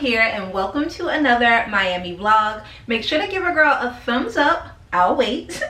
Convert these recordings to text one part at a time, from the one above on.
here, and welcome to another Miami vlog. Make sure to give a girl a thumbs up, I'll wait,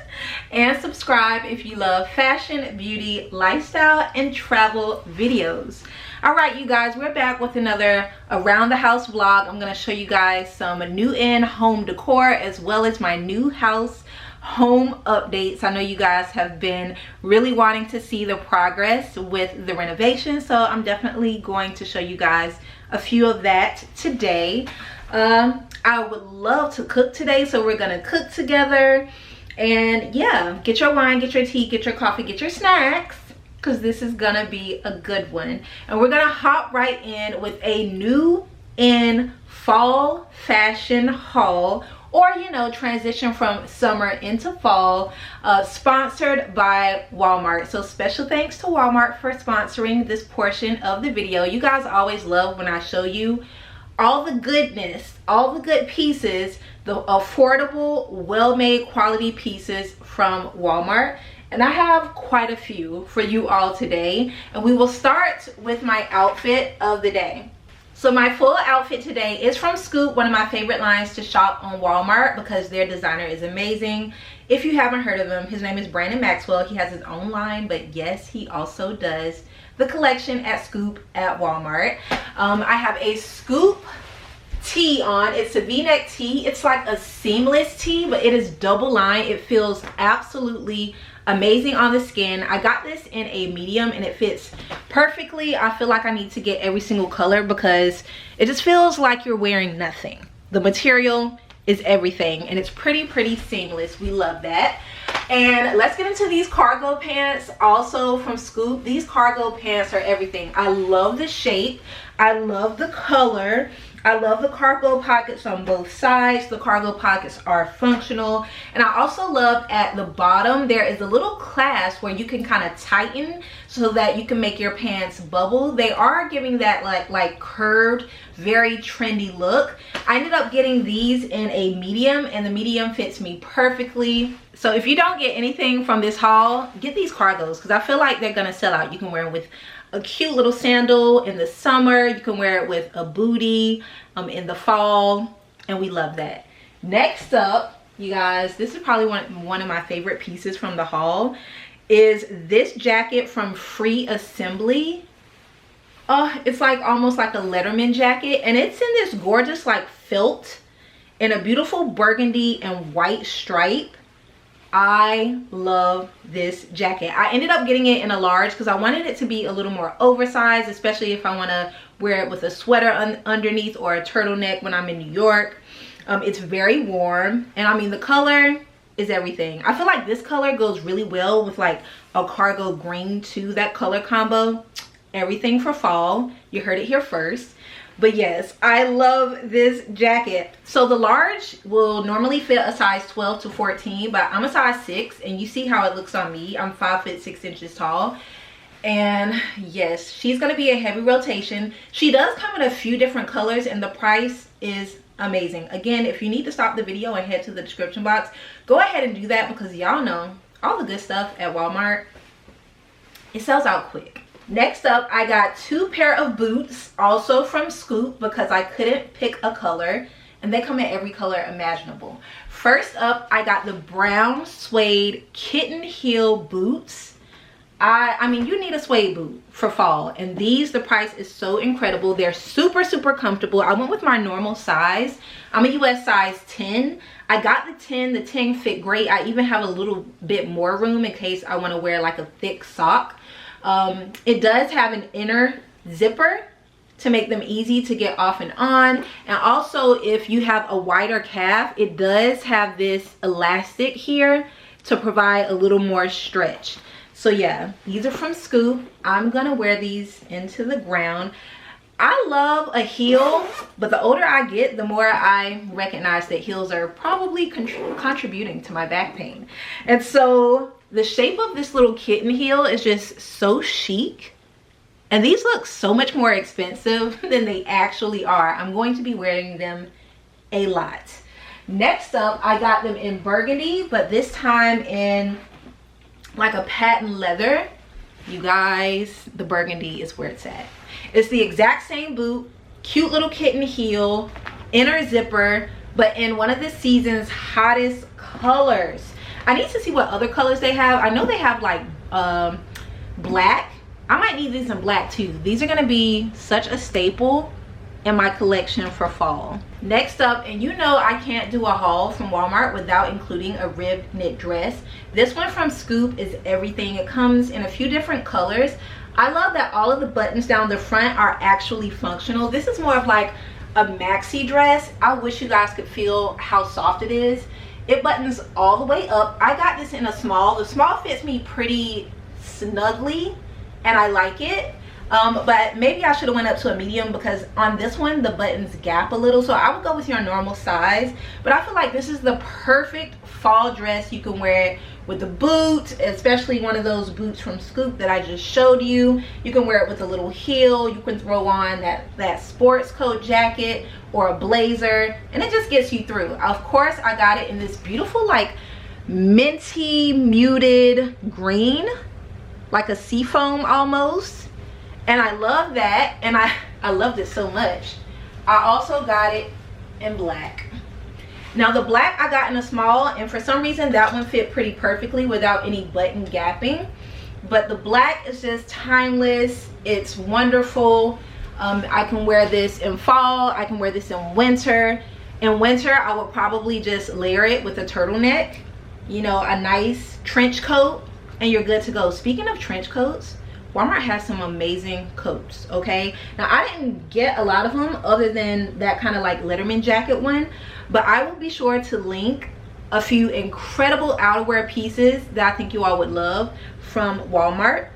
and subscribe if you love fashion, beauty, lifestyle, and travel videos. All right, you guys, we're back with another around the house vlog. I'm going to show you guys some new in home decor as well as my new house home updates. I know you guys have been really wanting to see the progress with the renovation, so I'm definitely going to show you guys a few of that today. I would love to cook today, so we're gonna cook together. And yeah, get your wine, get your tea, get your coffee, get your snacks, because this is gonna be a good one. And we're gonna hop right in with a new in fall fashion haul, or you know, transition from summer into fall, sponsored by Walmart. So special thanks to Walmart for sponsoring this portion of the video. You guys always love when I show you all the goodness, all the good pieces, the affordable, well-made quality pieces from Walmart. And I have quite a few for you all today. And we will start with my outfit of the day. So my full outfit today is from Scoop, one of my favorite lines to shop on Walmart because their designer is amazing. If you haven't heard of him, his name is Brandon Maxwell. He has his own line, but yes, he also does the collection at Scoop at Walmart. I have a Scoop tee on. It's a v-neck tee. It's like a seamless tee, but it is double line. It feels absolutely amazing on the skin. I got this in a medium and it fits perfectly. I feel like I need to get every single color because it just feels like you're wearing nothing. The material is everything and it's pretty seamless. We love that. And let's get into these cargo pants, also from Scoop. These cargo pants are everything. I love the shape. I love the color. I love the cargo pockets on both sides. The cargo pockets are functional. And I also love at the bottom, there is a little clasp where you can kind of tighten so that you can make your pants bubble. They are giving that like curved, very trendy look. I ended up getting these in a medium and the medium fits me perfectly. So if you don't get anything from this haul, get these cargos because I feel like they're gonna sell out. You can wear them with a cute little sandal in the summer. You can wear it with a bootie in the fall, and we love that. Next up, you guys, this is probably one of my favorite pieces from the haul, is this jacket from Free Assembly. Oh, it's like almost like a Letterman jacket, and it's in this gorgeous like felt in a beautiful burgundy and white stripe. I love this jacket. I ended up getting it in a large because I wanted it to be a little more oversized, especially if I want to wear it with a sweater underneath or a turtleneck when I'm in New York. It's very warm, and I mean the color is everything. I feel like this color goes really well with like a cargo green too. That color combo, everything for fall. You heard it here first. But yes, I love this jacket. So the large will normally fit a size 12 to 14, but I'm a size 6, and you see how it looks on me. I'm 5 foot 6 inches tall. And yes, she's gonna be a heavy rotation. She does come in a few different colors, and the price is amazing. Again, if you need to stop the video and head to the description box, go ahead and do that because y'all know all the good stuff at Walmart, it sells out quick. Next up, I got 2 pair of boots, also from Scoop, because I couldn't pick a color, and they come in every color imaginable. First up, I got the brown suede kitten heel boots. I mean, you need a suede boot for fall, and these, the price is so incredible. They're super comfortable. I went with my normal size. I'm a US size 10. I got the 10. The 10 fit great. I even have a little bit more room in case I want to wear like a thick sock. It does have an inner zipper to make them easy to get off and on, and also if you have a wider calf, it does have this elastic here to provide a little more stretch. So yeah, these are from Scoop. I'm gonna wear these into the ground. I love a heel, but the older I get, the more I recognize that heels are probably contributing to my back pain. And so the shape of this little kitten heel is just so chic. And these look so much more expensive than they actually are. I'm going to be wearing them a lot. Next up, I got them in burgundy, but this time in like a patent leather. You guys, the burgundy is where it's at. It's the exact same boot cute little kitten heel, inner zipper, but in one of the season's hottest colors. I need to see what other colors they have. I know they have like black. I might need these in black too. These are gonna be such a staple in my collection for fall. Next up, and you know I can't do a haul from Walmart without including a ribbed knit dress. This one from Scoop is everything. It comes in a few different colors. I love that all of the buttons down the front are actually functional. This is more of like a maxi dress. I wish you guys could feel how soft it is. It buttons all the way up. I got this in a small. The small fits me pretty snugly and I like it. But maybe I should have went up to a medium, because on this one the buttons gap a little, so I would go with your normal size. But I feel like this is the perfect fall dress. You can wear it with the boots, especially one of those boots from Scoop that I just showed you. You can wear it with a little heel. You can throw on that sports coat jacket or a blazer, and it just gets you through. Of course, I got it in this beautiful like minty muted green, like a seafoam almost. And I love that, and I loved it so much. I also got it in black. Now the black I got in a small, and for some reason that one fit pretty perfectly without any button gapping. But the black is just timeless. It's wonderful. I can wear this in fall. I can wear this in winter. In winter, I would probably just layer it with a turtleneck, you know, a nice trench coat, and you're good to go. Speaking of trench coats, Walmart has some amazing coats, okay? Now, I didn't get a lot of them other than that kind of like Letterman jacket one, but I will be sure to link a few incredible outerwear pieces that I think you all would love from Walmart.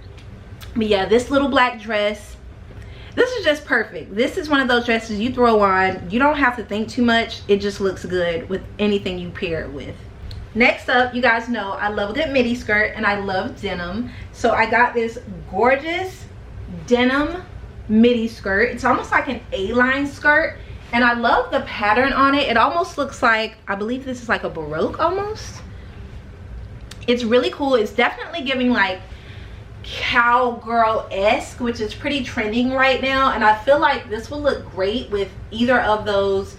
But yeah, this little black dress, this is just perfect. This is one of those dresses you throw on. You don't have to think too much. It just looks good with anything you pair it with. Next up, you guys know I love a good midi skirt and I love denim. So I got this gorgeous denim midi skirt. It's almost like an A-line skirt, and I love the pattern on it. It almost looks like, I believe this is like a Baroque almost. It's really cool. It's definitely giving like cowgirl-esque, which is pretty trending right now, and I feel like this will look great with either of those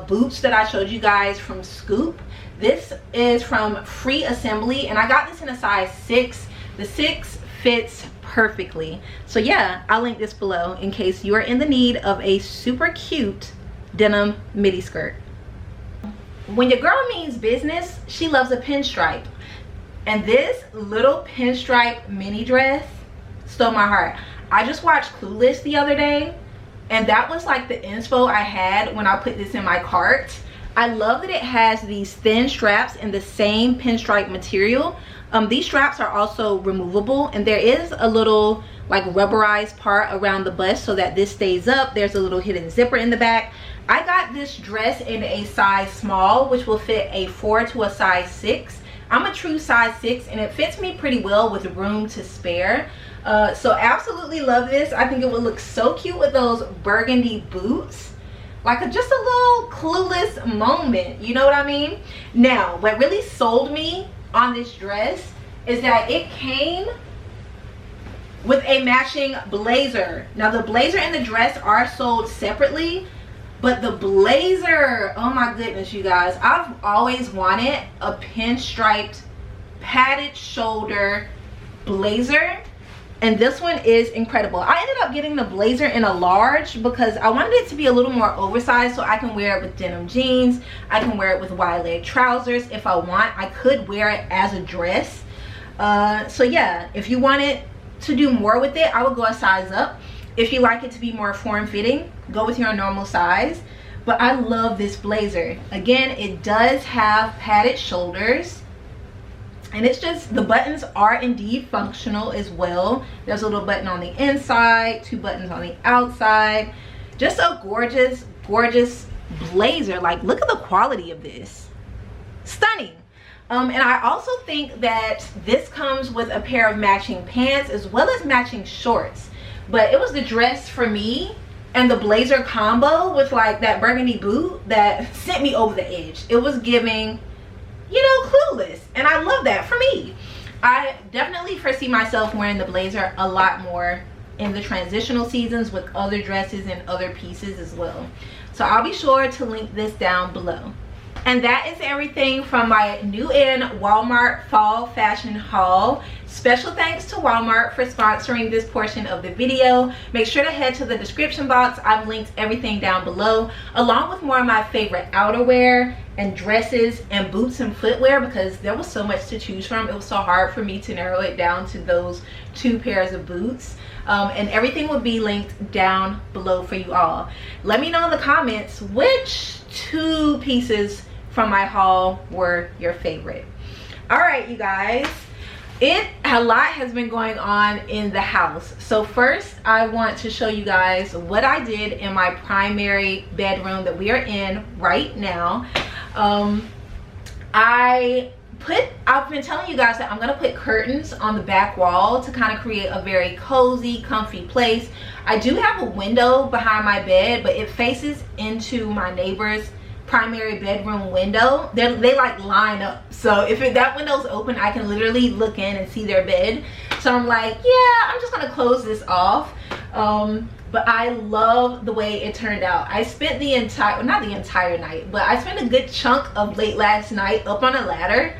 boots that I showed you guys from Scoop. This is from Free Assembly, and I got this in a size 6. The 6 fits perfectly. So yeah, I'll link this below in case you are in the need of a super cute denim midi skirt. When your girl means business, she loves a pinstripe. And this little pinstripe mini dress stole my heart. I just watched Clueless the other day, and that was like the inspo I had when I put this in my cart. I love that it has these thin straps in the same pinstripe material. These straps are also removable, and there is a little like rubberized part around the bust so that this stays up. There's a little hidden zipper in the back. I got this dress in a size small, which will fit a 4 to a size 6. I'm a true size 6, and it fits me pretty well with room to spare. So absolutely love this. I think it would look so cute with those burgundy boots. Like just a little Clueless moment, you know what I mean? Now, what really sold me on this dress is that it came with a matching blazer. Now the blazer and the dress are sold separately, but the blazer, oh my goodness, you guys, I've always wanted a pinstriped padded shoulder blazer, and this one is incredible. I ended up getting the blazer in a large because I wanted it to be a little more oversized, so I can wear it with denim jeans. I can wear it with wide leg trousers if I want. I could wear it as a dress. So yeah, if you wanted to do more with it, I would go a size up. If you like it to be more form-fitting, go with your normal size. But I love this blazer. Again, it does have padded shoulders, and it's just, the buttons are indeed functional as well. There's a little button on the inside, 2 buttons on the outside. Just a gorgeous, gorgeous blazer. Like, look at the quality of this. Stunning. And I also think that this comes with a pair of matching pants as well as matching shorts. But it was the dress for me and the blazer combo with like that burgundy boot that sent me over the edge. It was giving, you know, Clueless, and I love that for me. I definitely foresee myself wearing the blazer a lot more in the transitional seasons with other dresses and other pieces as well. So I'll be sure to link this down below. And that is everything from my new in Walmart fall fashion haul. Special thanks to Walmart for sponsoring this portion of the video. Make sure to head to the description box. I've linked everything down below, along with more of my favorite outerwear and dresses and boots and footwear, because there was so much to choose from. It was so hard for me to narrow it down to those 2 pairs of boots. And everything will be linked down below for you all. Let me know in the comments which 2 pieces from my haul were your favorite. All right, you guys, a lot has been going on in the house. So first I want to show you guys what I did in my primary bedroom that we are in right now. I've been telling you guys that I'm gonna put curtains on the back wall to kind of create a very cozy, comfy place. I do have a window behind my bed, but it faces into my neighbor's primary bedroom window. They like line up, so if that window's open, I can literally look in and see their bed. So I'm like, yeah, I'm just gonna close this off. But I love the way it turned out. I spent the entire, well, not the entire night, but I spent a good chunk of late last night up on a ladder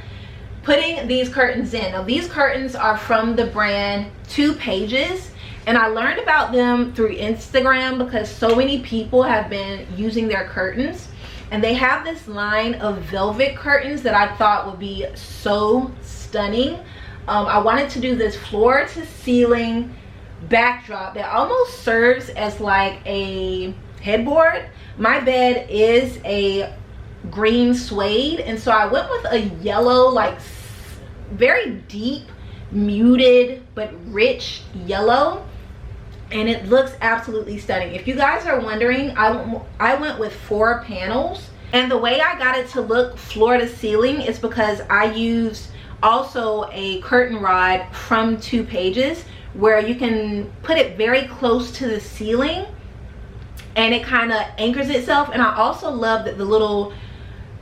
putting these curtains in. Now these curtains are from the brand 2 Pages, and I learned about them through Instagram because so many people have been using their curtains. And they have this line of velvet curtains that I thought would be so stunning. I wanted to do this floor to ceiling backdrop that almost serves as like a headboard. My bed is a green suede, and so I went with a yellow, like very deep, muted but rich yellow, and it looks absolutely stunning. If you guys are wondering, I went with 4 panels, and the way I got it to look floor to ceiling is because I used also a curtain rod from 2 Pages where you can put it very close to the ceiling and it kind of anchors itself. And I also love that the little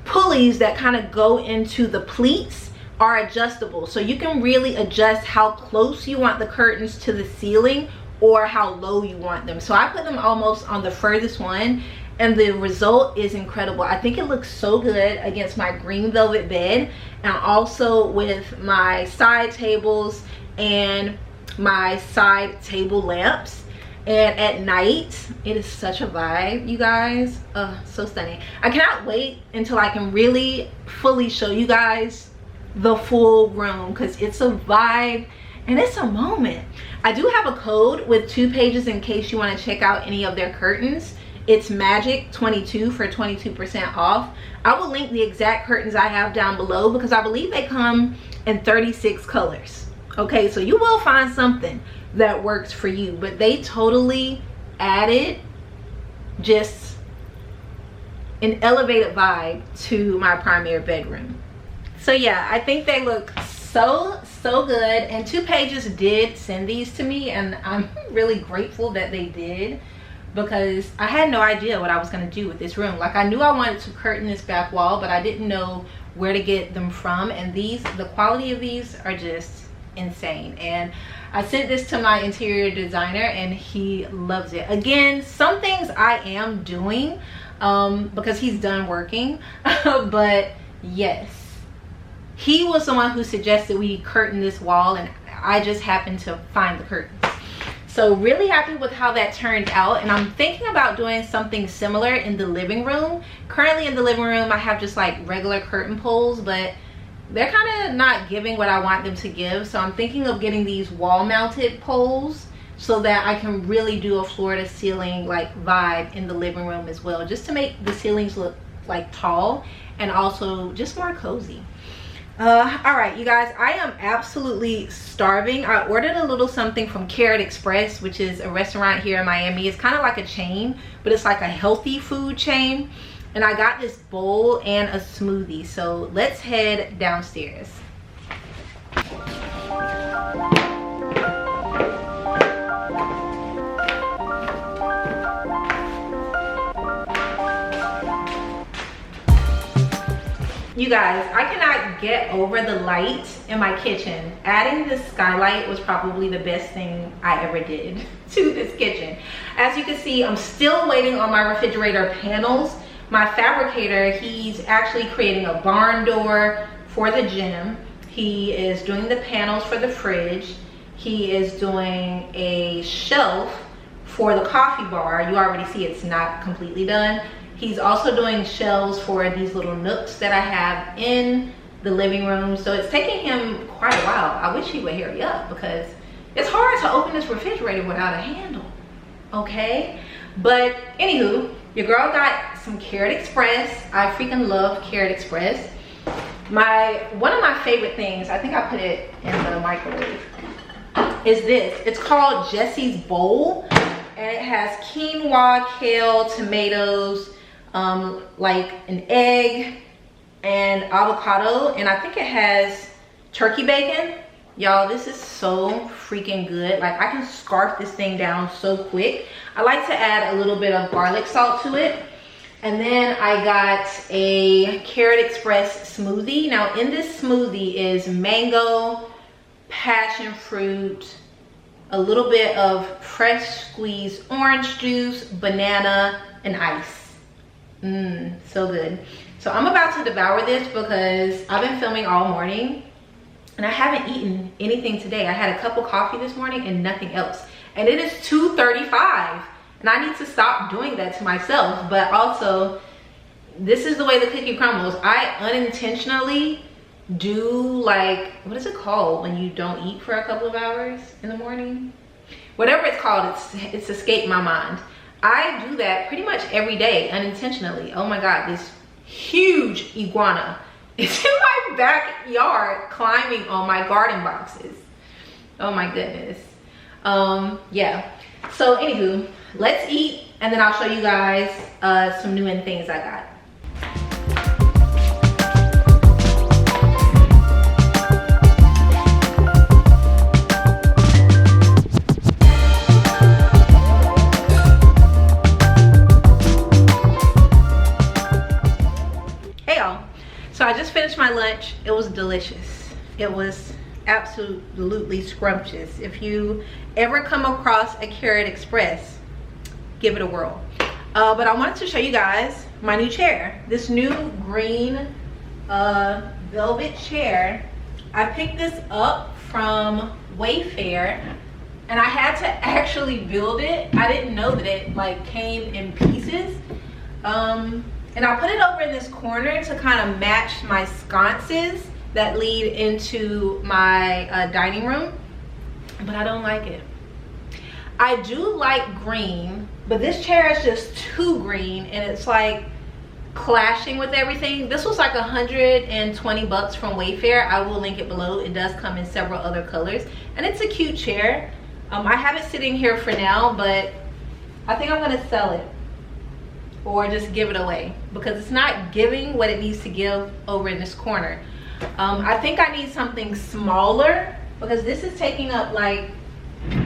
pulleys that kind of go into the pleats are adjustable, so you can really adjust how close you want the curtains to the ceiling or how low you want them. So I put them almost on the furthest one, and the result is incredible. I think it looks so good against my green velvet bed, and also with my side tables and my side table lamps. And at night, it is such a vibe, you guys. So stunning. I cannot wait until I can really fully show you guys the full room, because it's a vibe and it's a moment. I do have a code with 2 Pages in case you want to check out any of their curtains. It's magic22 for 22% off. I will link the exact curtains I have down below because I believe they come in 36 colors. Okay, so you will find something that works for you, but they totally added just an elevated vibe to my primary bedroom. So yeah, I think they look so good, and 2 Pages did send these to me, and I'm really grateful that they did, because I had no idea what I was going to do with this room. Like, I knew I wanted to curtain this back wall, but I didn't know where to get them from. And the quality of these are just insane. And I sent this to my interior designer and he loves it. Again, some things I am doing because he's done working but yes, he was the one who suggested we curtain this wall, and I just happened to find the curtains. So really happy with how that turned out, and I'm thinking about doing something similar in the living room. Currently in the living room I have just like regular curtain poles, but they're kind of not giving what I want them to give. So I'm thinking of getting these wall mounted poles so that I can really do a floor to ceiling like vibe in the living room as well, just to make the ceilings look like tall and also just more cozy. All right, you guys, I am absolutely starving. I ordered a little something from Carrot Express, which is a restaurant here in Miami. It's kind of like a chain, but it's like a healthy food chain. And I got this bowl and a smoothie. So let's head downstairs. You guys, I cannot get over the light in my kitchen. Adding this skylight was probably the best thing I ever did to this kitchen. As you can see, I'm still waiting on my refrigerator panels. My fabricator, he's actually creating a barn door for the gym. He is doing the panels for the fridge. He is doing a shelf for the coffee bar. You already see it's not completely done. He's also doing shelves for these little nooks that I have in the living room. So it's taking him quite a while. I wish he would hurry up because it's hard to open this refrigerator without a handle, okay? But anywho, your girl got some Carrot Express. I freaking love Carrot Express. One of my favorite things, I think I put it in the microwave, is this. It's called Jesse's Bowl, and it has quinoa, kale, tomatoes, like an egg and avocado, and I think it has turkey bacon. Y'all, this is so freaking good. Like, I can scarf this thing down so quick. I like to add a little bit of garlic salt to it. And then I got a Carrot Express smoothie. Now in this smoothie is mango, passion fruit, a little bit of fresh squeezed orange juice, banana, and ice. So good. So I'm about to devour this because I've been filming all morning and I haven't eaten anything today. I had a cup of coffee this morning and nothing else. And it is 2:35 and I need to stop doing that to myself. But also, this is the way the cookie crumbles. I unintentionally do, like, what is it called when you don't eat for a couple of hours in the morning? Whatever it's called, it's escaped my mind. I do that pretty much every day unintentionally. Oh my God, this huge iguana is in my backyard climbing on my garden boxes. Oh my goodness. Yeah. So anywho, let's eat and then I'll show you guys some new things I got. So I just finished my lunch. It was delicious. It was absolutely scrumptious. If you ever come across a Carrot Express, give it a whirl. But I wanted to show you guys my new chair. This new green velvet chair. I picked this up from Wayfair and I had to actually build it. I didn't know that it like came in pieces. And I put it over in this corner to kind of match my sconces that lead into my dining room, but I don't like it. I do like green, but this chair is just too green and it's like clashing with everything. This was like 120 bucks from Wayfair. I will link it below. It does come in several other colors and it's a cute chair. I have it sitting here for now, but I think I'm gonna sell it or just give it away because it's not giving what it needs to give over in this corner. I think I need something smaller because this is taking up like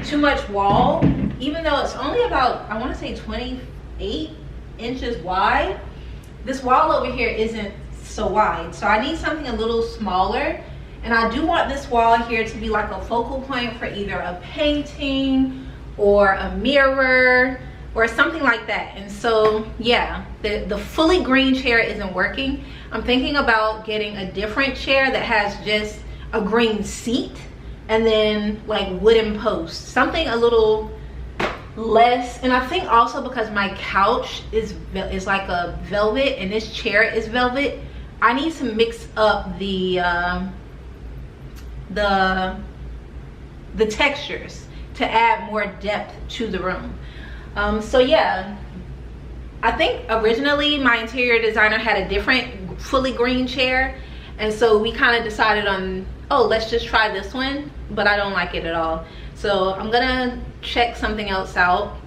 too much wall, even though it's only about, I want to say 28 inches wide. This wall over here isn't so wide, so I need something a little smaller. And I do want this wall here to be like a focal point for either a painting or a mirror or something like that. And so yeah, the fully green chair isn't working. I'm thinking about getting a different chair that has just a green seat and then like wooden posts, something a little less. And I think also because my couch is like a velvet and this chair is velvet, I need to mix up the textures to add more depth to the room. So yeah, I think originally my interior designer had a different fully green chair, and so we kind of decided on, oh, let's just try this one, but I don't like it at all. So I'm gonna check something else out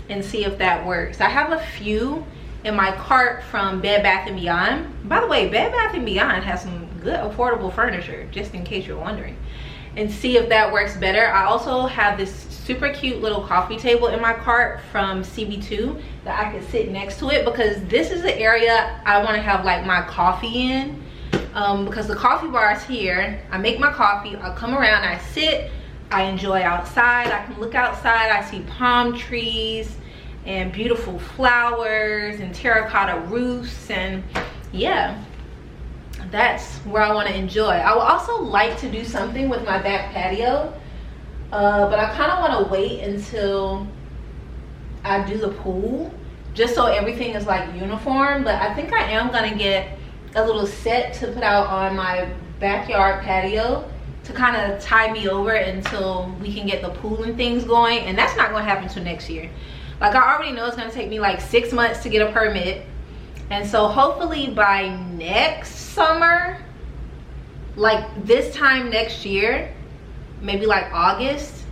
and see if that works. I have a few in my cart from Bed Bath & Beyond. By the way, Bed Bath & Beyond has some good affordable furniture, just in case you're wondering, and see if that works better. I also have this super cute little coffee table in my cart from CB2 that I could sit next to it because this is the area I want to have like my coffee in. because the coffee bar is here. I make my coffee, I'll come around, I sit, I enjoy outside. I can look outside, I see palm trees and beautiful flowers and terracotta roofs, and yeah, that's where I want to enjoy. I would also like to do something with my back patio, but I kind of want to wait until I do the pool, just so everything is like uniform. But I think I am gonna get a little set to put out on my backyard patio to kind of tie me over until we can get the pool and things going, and that's not gonna happen until next year. Like, I already know it's gonna take me like 6 months to get a permit, and so hopefully by next summer, like this time next year, maybe like August,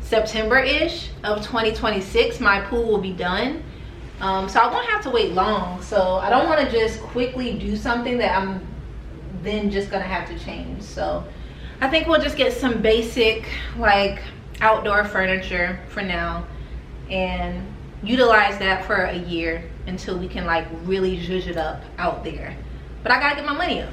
September-ish of 2026, my pool will be done. So I won't have to wait long. So I don't want to just quickly do something that I'm then just gonna have to change. So I think we'll just get some basic like outdoor furniture for now and utilize that for a year until we can like really zhuzh it up out there. But I gotta get my money up.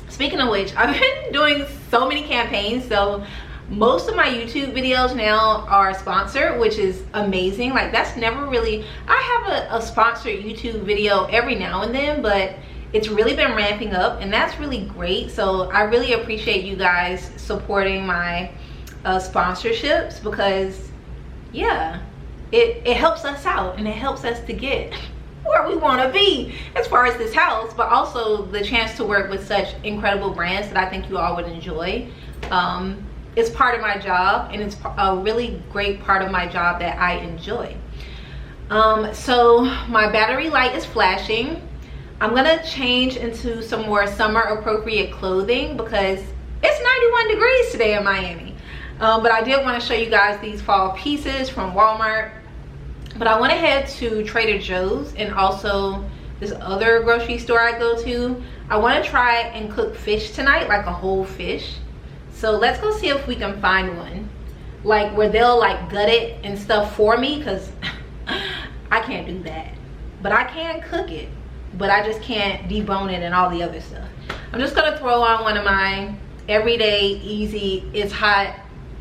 Speaking of which, I've been doing so many campaigns, so most of my YouTube videos now are sponsored, which is amazing. Like, that's never really, I have a sponsored YouTube video every now and then, but it's really been ramping up, and that's really great. So I really appreciate you guys supporting my sponsorships, because yeah, it helps us out and it helps us to get where we want to be as far as this house, but also the chance to work with such incredible brands that I think you all would enjoy. It's part of my job, and it's a really great part of my job that I enjoy. So my battery light is flashing. I'm gonna change into some more summer appropriate clothing because it's 91 degrees today in Miami. But I did want to show you guys these fall pieces from Walmart. But I went ahead to Trader Joe's and also this other grocery store I go to. I want to try and cook fish tonight, like a whole fish. So let's go see if we can find one, like where they'll like gut it and stuff for me, because I can't do that. But I can cook it, but I just can't debone it and all the other stuff. I'm just gonna throw on one of my everyday easy, it's hot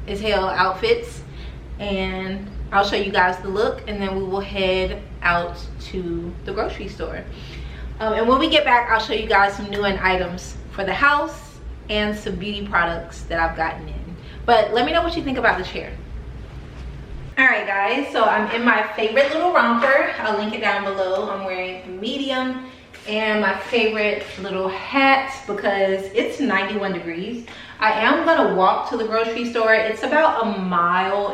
as hell outfits, and I'll show you guys the look, and then we will head out to the grocery store. And when we get back, I'll show you guys some new items for the house and some beauty products that I've gotten in. But let me know what you think about the chair. All right guys, so I'm in my favorite little romper. I'll link it down below. I'm wearing a medium and my favorite little hat because it's 91 degrees. I am gonna walk to the grocery store. It's about 1.5 miles.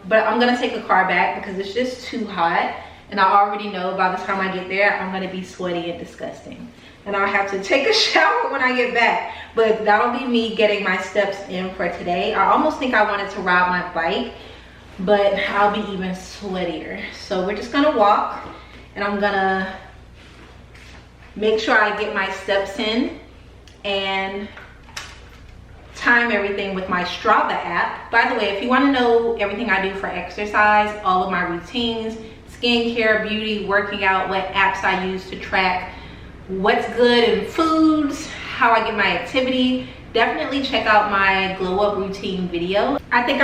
But I'm gonna take a car back because it's just too hot, and I already know by the time I get there I'm gonna be sweaty and disgusting, and I'll have to take a shower when I get back. But that'll be me getting my steps in for today. I almost think I wanted to ride my bike, but I'll be even sweatier. So we're just gonna walk, and I'm gonna make sure I get my steps in and time everything with my Strava app. By the way, if you want to know everything I do for exercise, all of my routines, skincare, beauty, working out, what apps I use to track what's good in foods, how I get my activity, definitely check out my glow up routine video. I think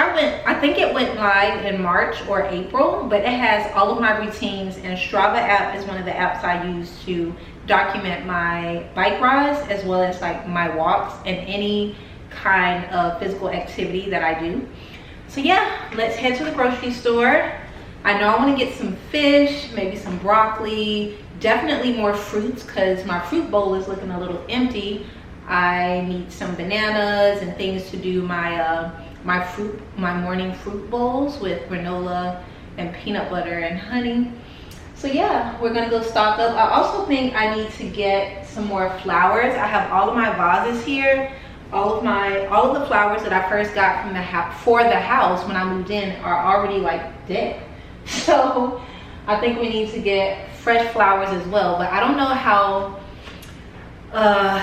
it went live in March or April, but it has all of my routines, and Strava app is one of the apps I use to document my bike rides as well as like my walks and any kind of physical activity that I do. So yeah, let's head to the grocery store. I know I want to get some fish, maybe some broccoli, definitely more fruits because my fruit bowl is looking a little empty. I need some bananas and things to do my my morning fruit bowls with granola and peanut butter and honey. So yeah, we're gonna go stock up. I also think I need to get some more flowers. I have all of my vases here. All of the flowers that I first got from the house when I moved in are already like dead. So I think we need to get fresh flowers as well. But I don't know how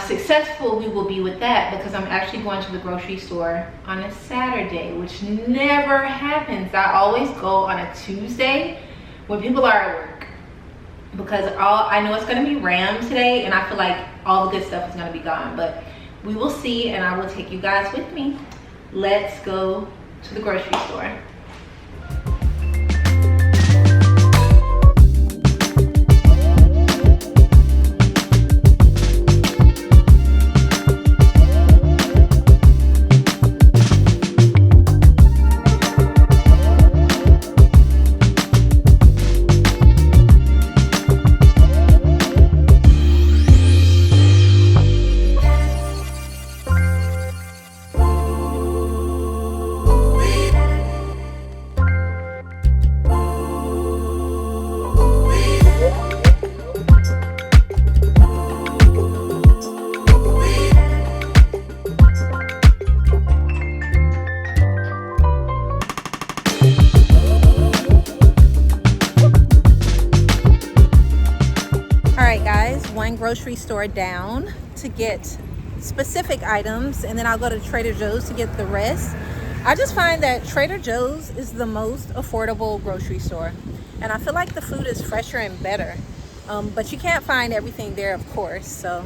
successful we will be with that because I'm actually going to the grocery store on a Saturday, which never happens. I always go on a Tuesday when people are at work. because I know it's gonna be rammed today, and I feel like all the good stuff is gonna be gone, but we will see, and I will take you guys with me. Let's go to the grocery store. Grocery store down to get specific items, and then I'll go to Trader Joe's to get the rest. I just find that Trader Joe's is the most affordable grocery store, and I feel like the food is fresher and better, but you can't find everything there, of course. So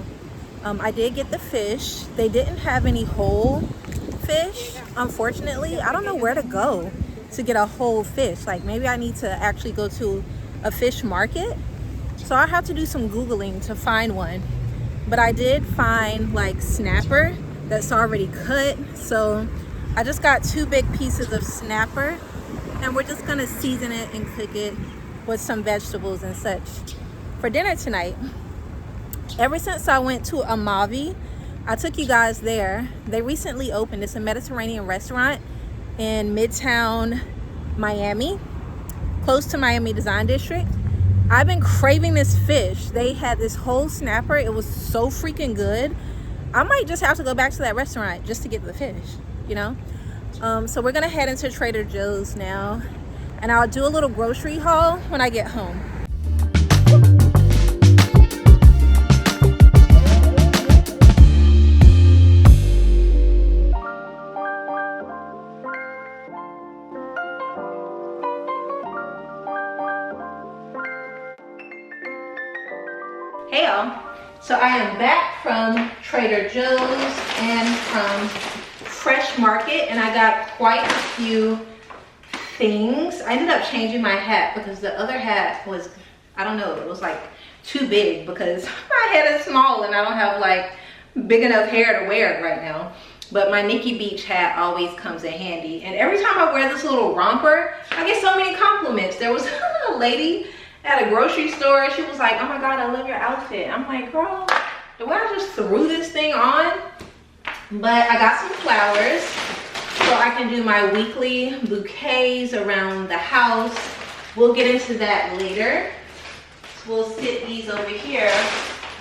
I did get the fish. They didn't have any whole fish, unfortunately. I don't know where to go to get a whole fish. Like, maybe I need to actually go to a fish market. So I have to do some Googling to find one. But I did find like snapper that's already cut. So I just got 2 big pieces of snapper, and we're just gonna season it and cook it with some vegetables and such for dinner tonight. Ever since I went to Amavi, I took you guys there. They recently opened. It's a Mediterranean restaurant in Midtown Miami, close to Miami Design District. I've been craving this fish. They had this whole snapper. It was so freaking good. I might just have to go back to that restaurant just to get the fish, you know? So we're gonna head into Trader Joe's now, and I'll do a little grocery haul when I get home. Hey y'all, so I am back from Trader Joe's and from Fresh Market, and I got quite a few things. I ended up changing my hat because the other hat was, I don't know, it was like too big because my head is small and I don't have like big enough hair to wear it right now. But my Nikki Beach hat always comes in handy, and every time I wear this little romper, I get so many compliments. There was a lady at a grocery store, she was like, oh my God, I love your outfit. I'm like, girl, the way I just threw this thing on. But I got some flowers so I can do my weekly bouquets around the house. We'll get into that later. So we'll sit these over here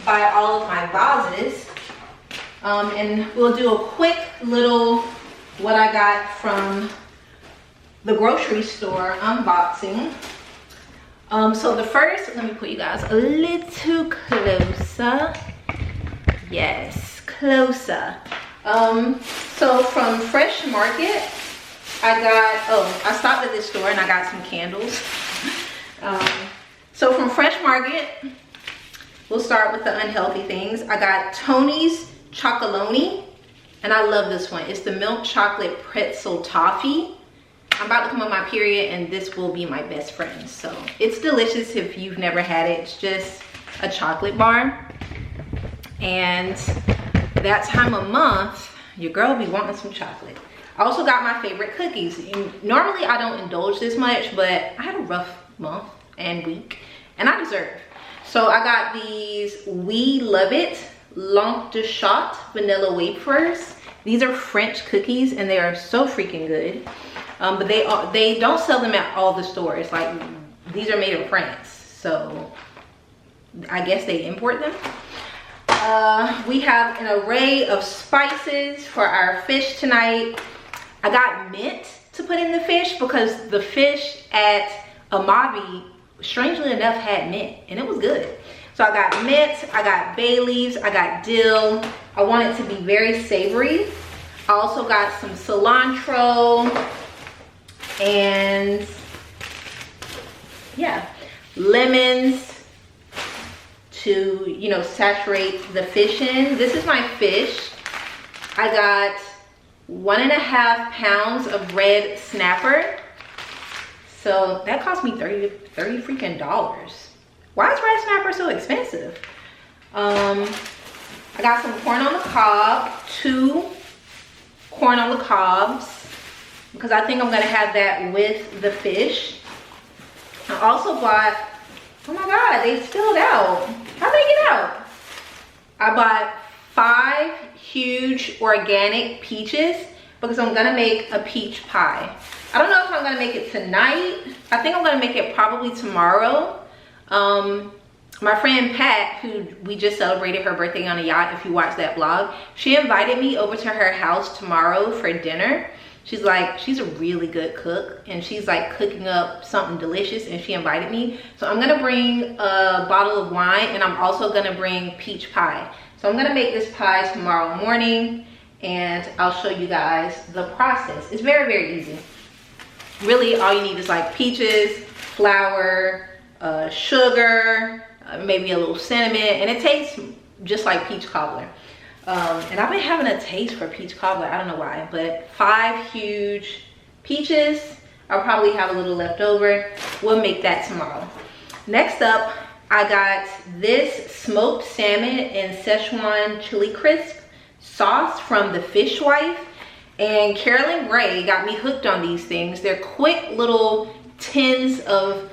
by all of my vases. And we'll do a quick little what I got from the grocery store unboxing. So the first, let me put you guys a little closer. Yes, closer. So from Fresh Market, I stopped at this store and I got some candles. So from Fresh Market, we'll start with the unhealthy things. I got Tony's Chocolonely, and I love this one. It's the milk chocolate pretzel toffee. I'm about to come on my period, and this will be my best friend. So it's delicious if you've never had it. It's just a chocolate bar, and that time of month, your girl be wanting some chocolate. I also got my favorite cookies. Normally I don't indulge this much, but I had a rough month and week, and I deserve. So I got these We Love It Langue de Chat vanilla wafers. These are French cookies, and they are so freaking good. But they don't sell them at all the stores. Like, these are made in France, so I guess they import them. We have an array of spices for our fish tonight. I got mint to put in the fish because the fish at Amavi, strangely enough, had mint, and it was good. So I got mint, I got bay leaves, I got dill. I want it to be very savory. I also got some cilantro, and yeah, lemons, to, you know, saturate the fish in. This is my fish. I got 1.5 pounds of red snapper. So that cost me $30 freaking dollars. Why is red snapper so expensive? I got some corn on the cob, 2 corn on the cobs, because I think I'm gonna have that with the fish. I also bought, oh my God, they spilled out. How'd they get out? I bought 5 huge organic peaches because I'm gonna make a peach pie. I don't know if I'm gonna make it tonight. I think I'm gonna make it probably tomorrow. My friend Pat, who we just celebrated her birthday on a yacht, if you watch that vlog, she invited me over to her house tomorrow for dinner. She's a really good cook, and she's like cooking up something delicious, and she invited me. So I'm gonna bring a bottle of wine, and I'm also gonna bring peach pie. So I'm gonna make this pie tomorrow morning, and I'll show you guys the process. It's very, very easy. Really, all you need is like peaches, flour, sugar, maybe a little cinnamon, and it tastes just like peach cobbler. And I've been having a taste for peach cobbler, I don't know why, but 5 huge peaches. I'll probably have a little left over. We'll make that tomorrow. Next up, I got this smoked salmon and Szechuan chili crisp sauce from the Fish Wife, and Carolyn Gray got me hooked on these things. They're quick little tins of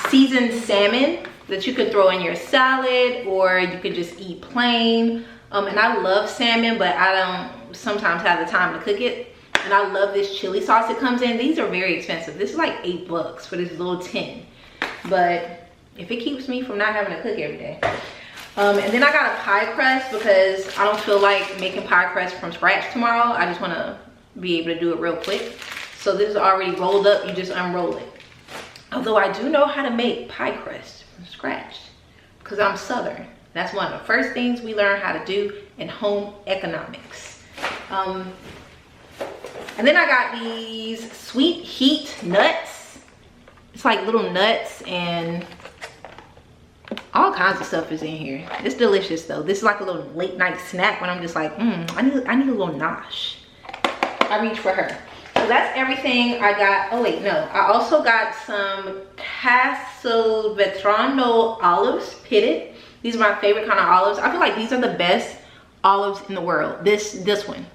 seasoned salmon that you could throw in your salad, or you could just eat plain. And I love salmon, but I don't sometimes have the time to cook it. And I love this chili sauce it comes in. These are very expensive. This is like $8 for this little tin, but if it keeps me from not having to cook every day. And then I got a pie crust because I don't feel like making pie crust from scratch tomorrow. I just want to be able to do it real quick. So this is already rolled up. You just unroll it. Although I do know how to make pie crust from scratch because I'm Southern. That's one of the first things we learn how to do in home economics. And then I got these sweet heat nuts. It's like little nuts and all kinds of stuff is in here. It's delicious though. This is like a little late night snack when I'm just like, I need a little nosh. I reach for her. So that's everything I got. Oh wait, no. I also got some Castelvetrano olives, pitted. These are my favorite kind of olives. I feel like these are the best olives in the world. This one.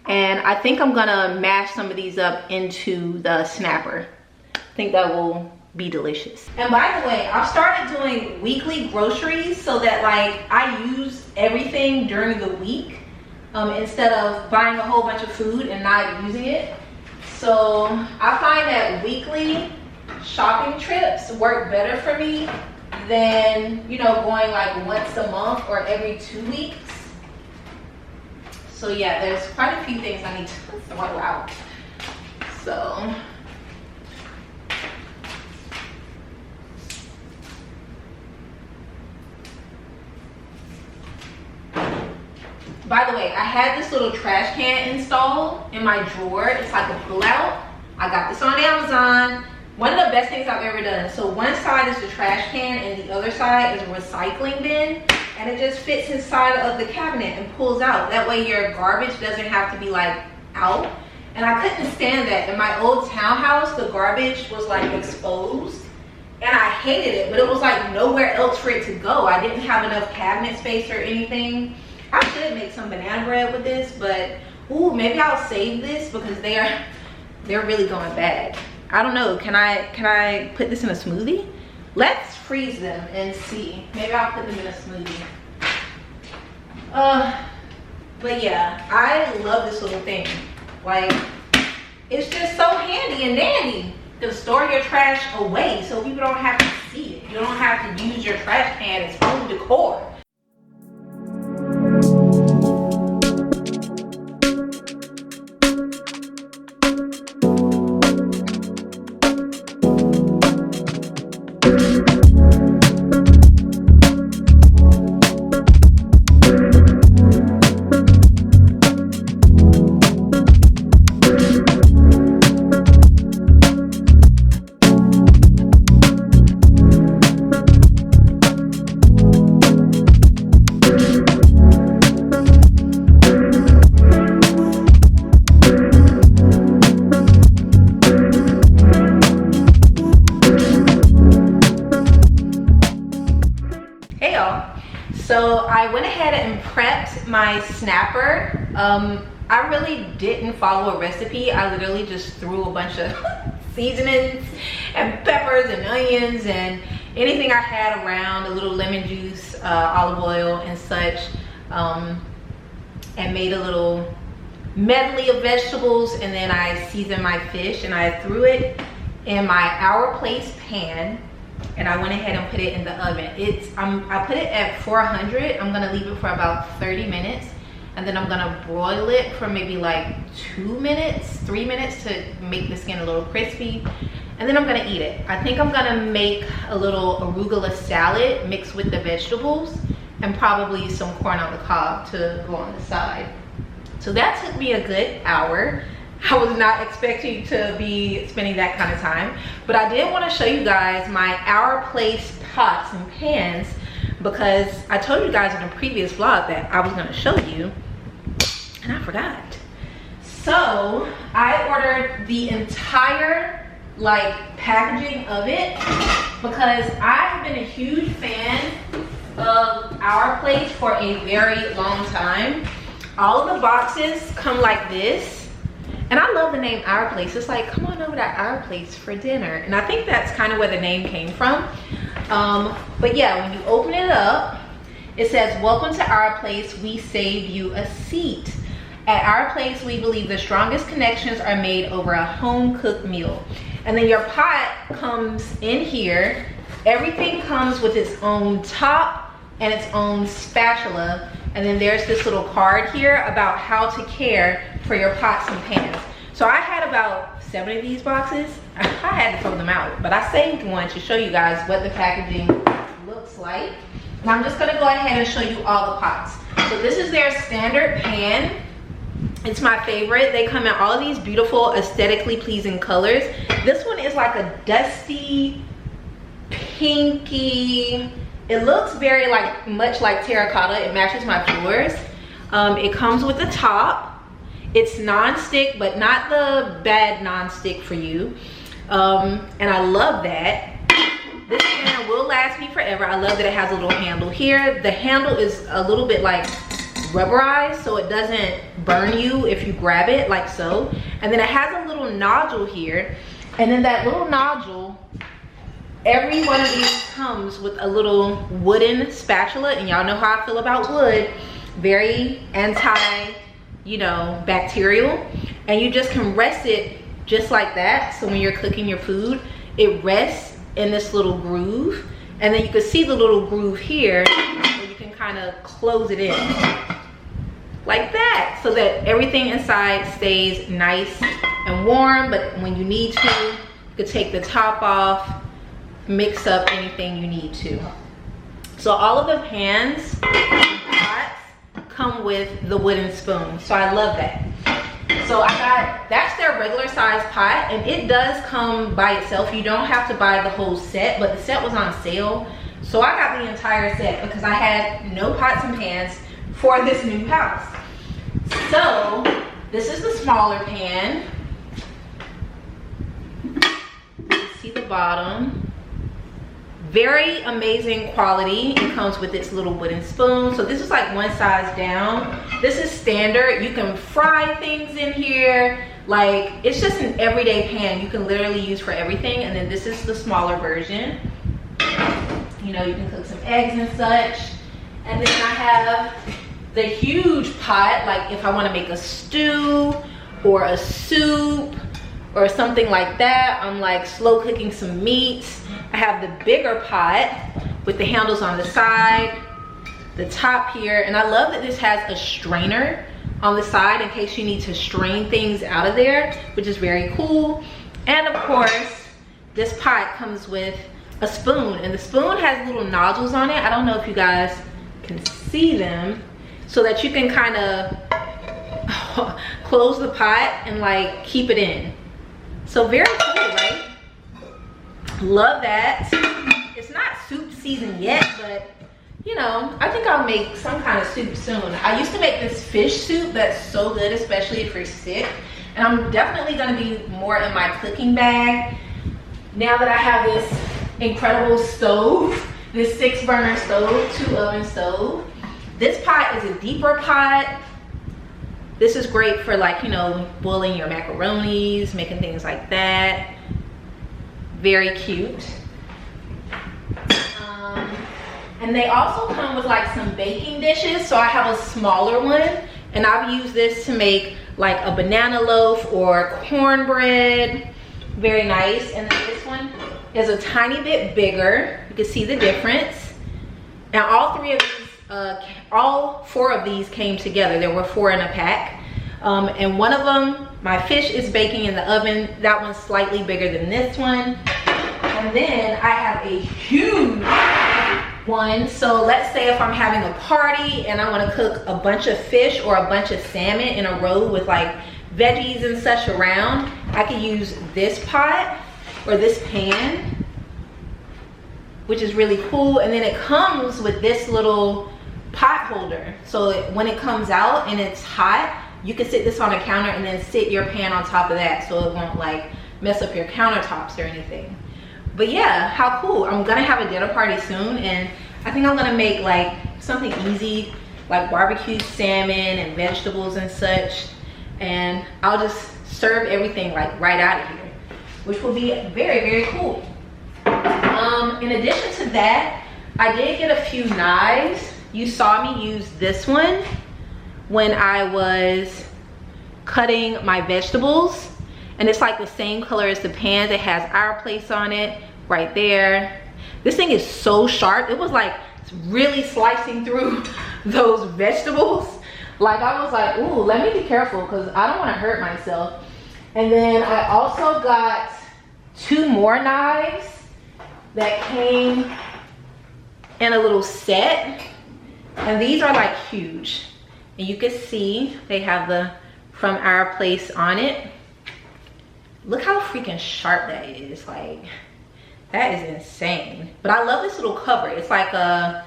And I think I'm gonna mash some of these up into the snapper. I think that will be delicious. And by the way, I've started doing weekly groceries so that like I use everything during the week instead of buying a whole bunch of food and not using it. So I find that weekly shopping trips work better for me than, you know, going like once a month or every 2 weeks. So yeah, there's quite a few things I need to throw out. So by the way, I had this little trash can installed in my drawer. It's like a pull-out. I got this on Amazon. One of the best things I've ever done. So one side is the trash can and the other side is a recycling bin. And it just fits inside of the cabinet and pulls out. That way your garbage doesn't have to be like out. And I couldn't stand that. In my old townhouse, the garbage was like exposed. And I hated it, but it was like nowhere else for it to go. I didn't have enough cabinet space or anything. I should make some banana bread with this, but ooh, maybe I'll save this because they're really going bad. I don't know. Can I put this in a smoothie? Let's freeze them and see. Maybe I'll put them in a smoothie. But yeah, I love this little thing. Like, it's just so handy and dandy to store your trash away so people don't have to see it. You don't have to use your trash can as home decor. my snapper. I really didn't follow a recipe. I literally just threw a bunch of seasonings and peppers and onions and anything I had around, a little lemon juice, olive oil and such, and made a little medley of vegetables. And then I seasoned my fish and I threw it in my Our Place pan, and I went ahead and put it in the oven. I put it at 400. I'm gonna leave it for about 30 minutes, and then I'm gonna broil it for maybe like 2 minutes, 3 minutes to make the skin a little crispy, and then I'm gonna eat it. I think I'm gonna make a little arugula salad mixed with the vegetables and probably some corn on the cob to go on the side. So that took me a good hour. I was not expecting to be spending that kind of time, but I did want to show you guys my Our Place pots and pans, because I told you guys in a previous vlog that I was going to show you and I forgot. So I ordered the entire like packaging of it because I've been a huge fan of Our Place for a very long time. All of the boxes come like this. And I love the name Our Place. It's like, come on over to Our Place for dinner. And I think that's kind of where the name came from. But yeah, when you open it up, it says, welcome to Our Place, we save you a seat. At Our Place, we believe the strongest connections are made over a home-cooked meal. And then your pot comes in here. Everything comes with its own top and its own spatula. And then there's this little card here about how to care for your pots and pans. So I had about 7 of these boxes. I had to throw them out, but I saved one to show you guys what the packaging looks like. And I'm just gonna go ahead and show you all the pots. So this is their standard pan. It's my favorite. They come in all of these beautiful, aesthetically pleasing colors. This one is like a dusty, pinky, it looks very much like terracotta. It matches my floors. It comes with a top. It's non-stick, but not the bad non-stick for you. And I love that. This pan will last me forever. I love that it has a little handle here. The handle is a little bit like rubberized, so it doesn't burn you if you grab it like so. And then it has a little nodule here. And then that little nodule, every one of these comes with a little wooden spatula, and y'all know how I feel about wood. Very anti, bacterial. And you just can rest it just like that. So when you're cooking your food, it rests in this little groove. And then you can see the little groove here where you can kind of close it in like that, so that everything inside stays nice and warm. But when you need to, you could take the top off, mix up anything you need to. So all of the pans and pots come with the wooden spoon, so I love that. So that's their regular size pot, and it does come by itself. You don't have to buy the whole set, but the set was on sale, so I got the entire set because I had no pots and pans for this new house. So this is the smaller pan. See the bottom. Very amazing quality. It comes with its little wooden spoon. So this is like one size down. This is standard. You can fry things in here. Like, it's just an everyday pan you can literally use for everything. And then this is the smaller version. You can cook some eggs and such. And then I have the huge pot, like if I want to make a stew or a soup or something like that. I'm like slow cooking some meats. I have the bigger pot with the handles on the side, the top here, and I love that this has a strainer on the side in case you need to strain things out of there, which is very cool. And of course, this pot comes with a spoon, and the spoon has little nodules on it. I don't know if you guys can see them, so that you can kind of close the pot and like keep it in. So very cool, right? Love that. It's not soup season yet, but I think I'll make some kind of soup soon. I used to make this fish soup that's so good, especially if you're sick. And I'm definitely gonna be more in my cooking bag now that I have this incredible stove, this 6-burner stove, 2-oven stove. This pot is a deeper pot. This is great for, like, you know, boiling your macaronis, making things like that. Very cute. And they also come with like some baking dishes. So I have a smaller one, and I've used this to make like a banana loaf or cornbread. Very nice. And then this one is a tiny bit bigger. You can see the difference. And all four of these came together. There were 4 in a pack. And one of them, my fish is baking in the oven. That one's slightly bigger than this one. And then I have a huge one. So let's say if I'm having a party and I want to cook a bunch of fish or a bunch of salmon in a row with like veggies and such around, I could use this pot or this pan, which is really cool. And then it comes with this little pot holder, so when it comes out and it's hot, you can sit this on a counter and then sit your pan on top of that, so it won't like mess up your countertops or anything. But yeah, how cool. I'm gonna have a dinner party soon, and I think I'm gonna make like something easy, like barbecued salmon and vegetables and such, and I'll just serve everything like right out of here, which will be very, very cool. In addition to that, I did get a few knives. You saw me use this one when I was cutting my vegetables, and it's like the same color as the pans. It has our place on it right there. This thing is so sharp. It was like really slicing through those vegetables. Like I was like, ooh, let me be careful because I don't want to hurt myself. And then I also got 2 more knives that came in a little set, and these are like huge, and you can see they have the from our place on it. Look how freaking sharp that is. Like, that is insane. But I love this little cover. It's like a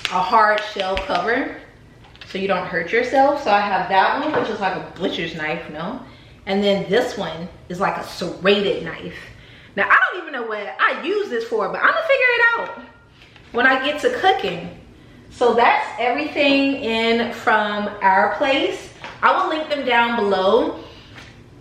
hard shell cover, so you don't hurt yourself. So I have that one, which is like a butcher's knife, no? And then this one is like a serrated knife. Now, I don't even know what I use this for, but I'm gonna figure it out when I get to cooking. So that's everything in from our place. I will link them down below.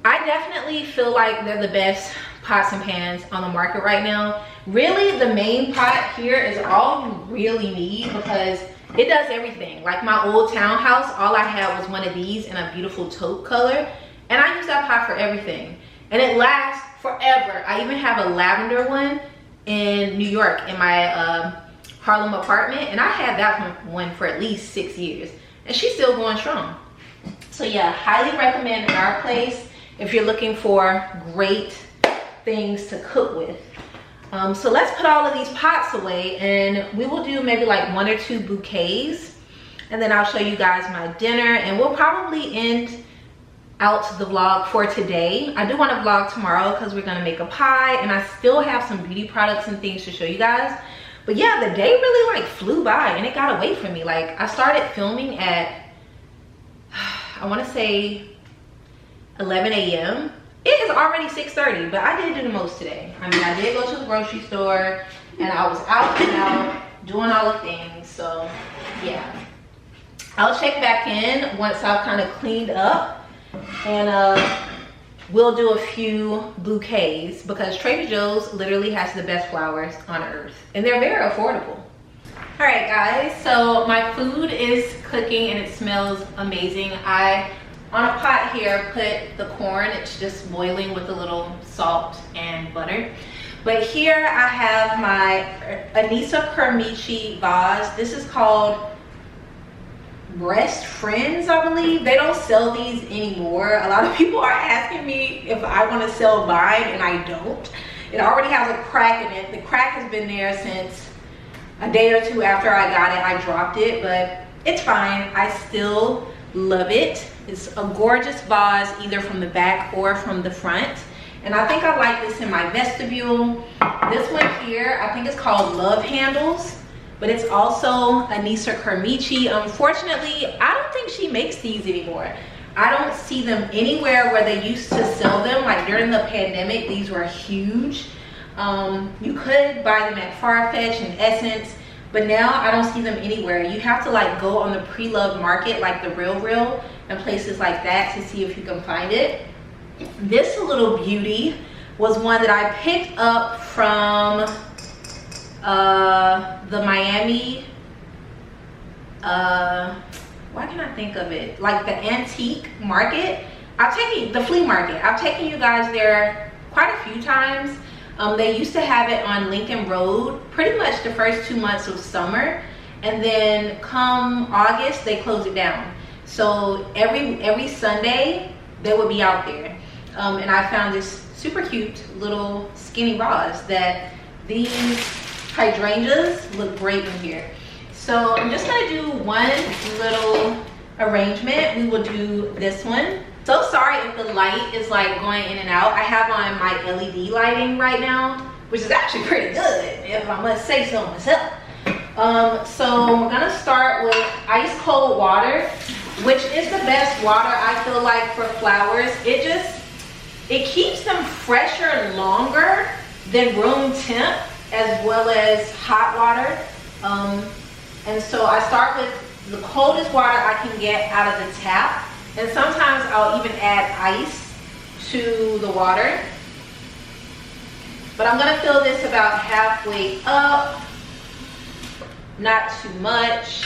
I definitely feel like they're the best pots and pans on the market right now. Really, the main pot here is all you really need because it does everything. Like my old townhouse, all I had was one of these in a beautiful taupe color, and I use that pot for everything. And it lasts forever. I even have a lavender one in New York in my Harlem apartment, and I had that one for at least 6 years, and she's still going strong. So yeah, highly recommend our place if you're looking for great things to cook with. So let's put all of these pots away, and we will do maybe like 1 or 2 bouquets, and then I'll show you guys my dinner, and we'll probably end out the vlog for today. I do want to vlog tomorrow because we're gonna make a pie, and I still have some beauty products and things to show you guys. But yeah, the day really like flew by, and it got away from me. Like I started filming at I want to say 11 a.m. It is already 6:30, but I did do the most today. I mean, I did go to the grocery store, and I was out and out doing all the things. So yeah, I'll check back in once I've kind of cleaned up, and we'll do a few bouquets because Trader Joe's literally has the best flowers on earth, and they're very affordable. All right guys, so my food is cooking and it smells amazing. I, on a pot here, put the corn. It's just boiling with a little salt and butter. But here I have my Anissa Kermichi vase. This is called Breast Friends, I believe. They don't sell these anymore. A lot of people are asking me if I want to sell mine, and I don't. It already has a crack in it. The crack has been there since a day or 2 after I got it. I dropped it, but it's fine. I still love it. It's a gorgeous vase, either from the back or from the front. And I think I like this in my vestibule. This one here, I think it's called Love Handles, but it's also Anissa Kermichi. Unfortunately, I don't think she makes these anymore. I don't see them anywhere where they used to sell them. Like during the pandemic, these were huge. You could buy them at Farfetch and Essence, but now I don't see them anywhere. You have to like go on the pre-loved market, like the Real and places like that, to see if you can find it. This little beauty was one that I picked up from the Miami, why can't I think of it? Like the antique market. The flea market. I've taken you guys there quite a few times. They used to have it on Lincoln Road pretty much the first 2 months of summer, and then come August they closed it down. So every Sunday they would be out there. And I found this super cute little skinny vase that these hydrangeas look great in here. So I'm just gonna do one little arrangement. We will do this one. So sorry if the light is like going in and out. I have on my LED lighting right now, which is actually pretty good, if I must say so myself. So we're gonna start with ice cold water, which is the best water I feel like for flowers. It keeps them fresher longer than room temp, as well as hot water. And so I start with the coldest water I can get out of the tap, and sometimes I'll even add ice to the water. But I'm gonna fill this about halfway up, not too much.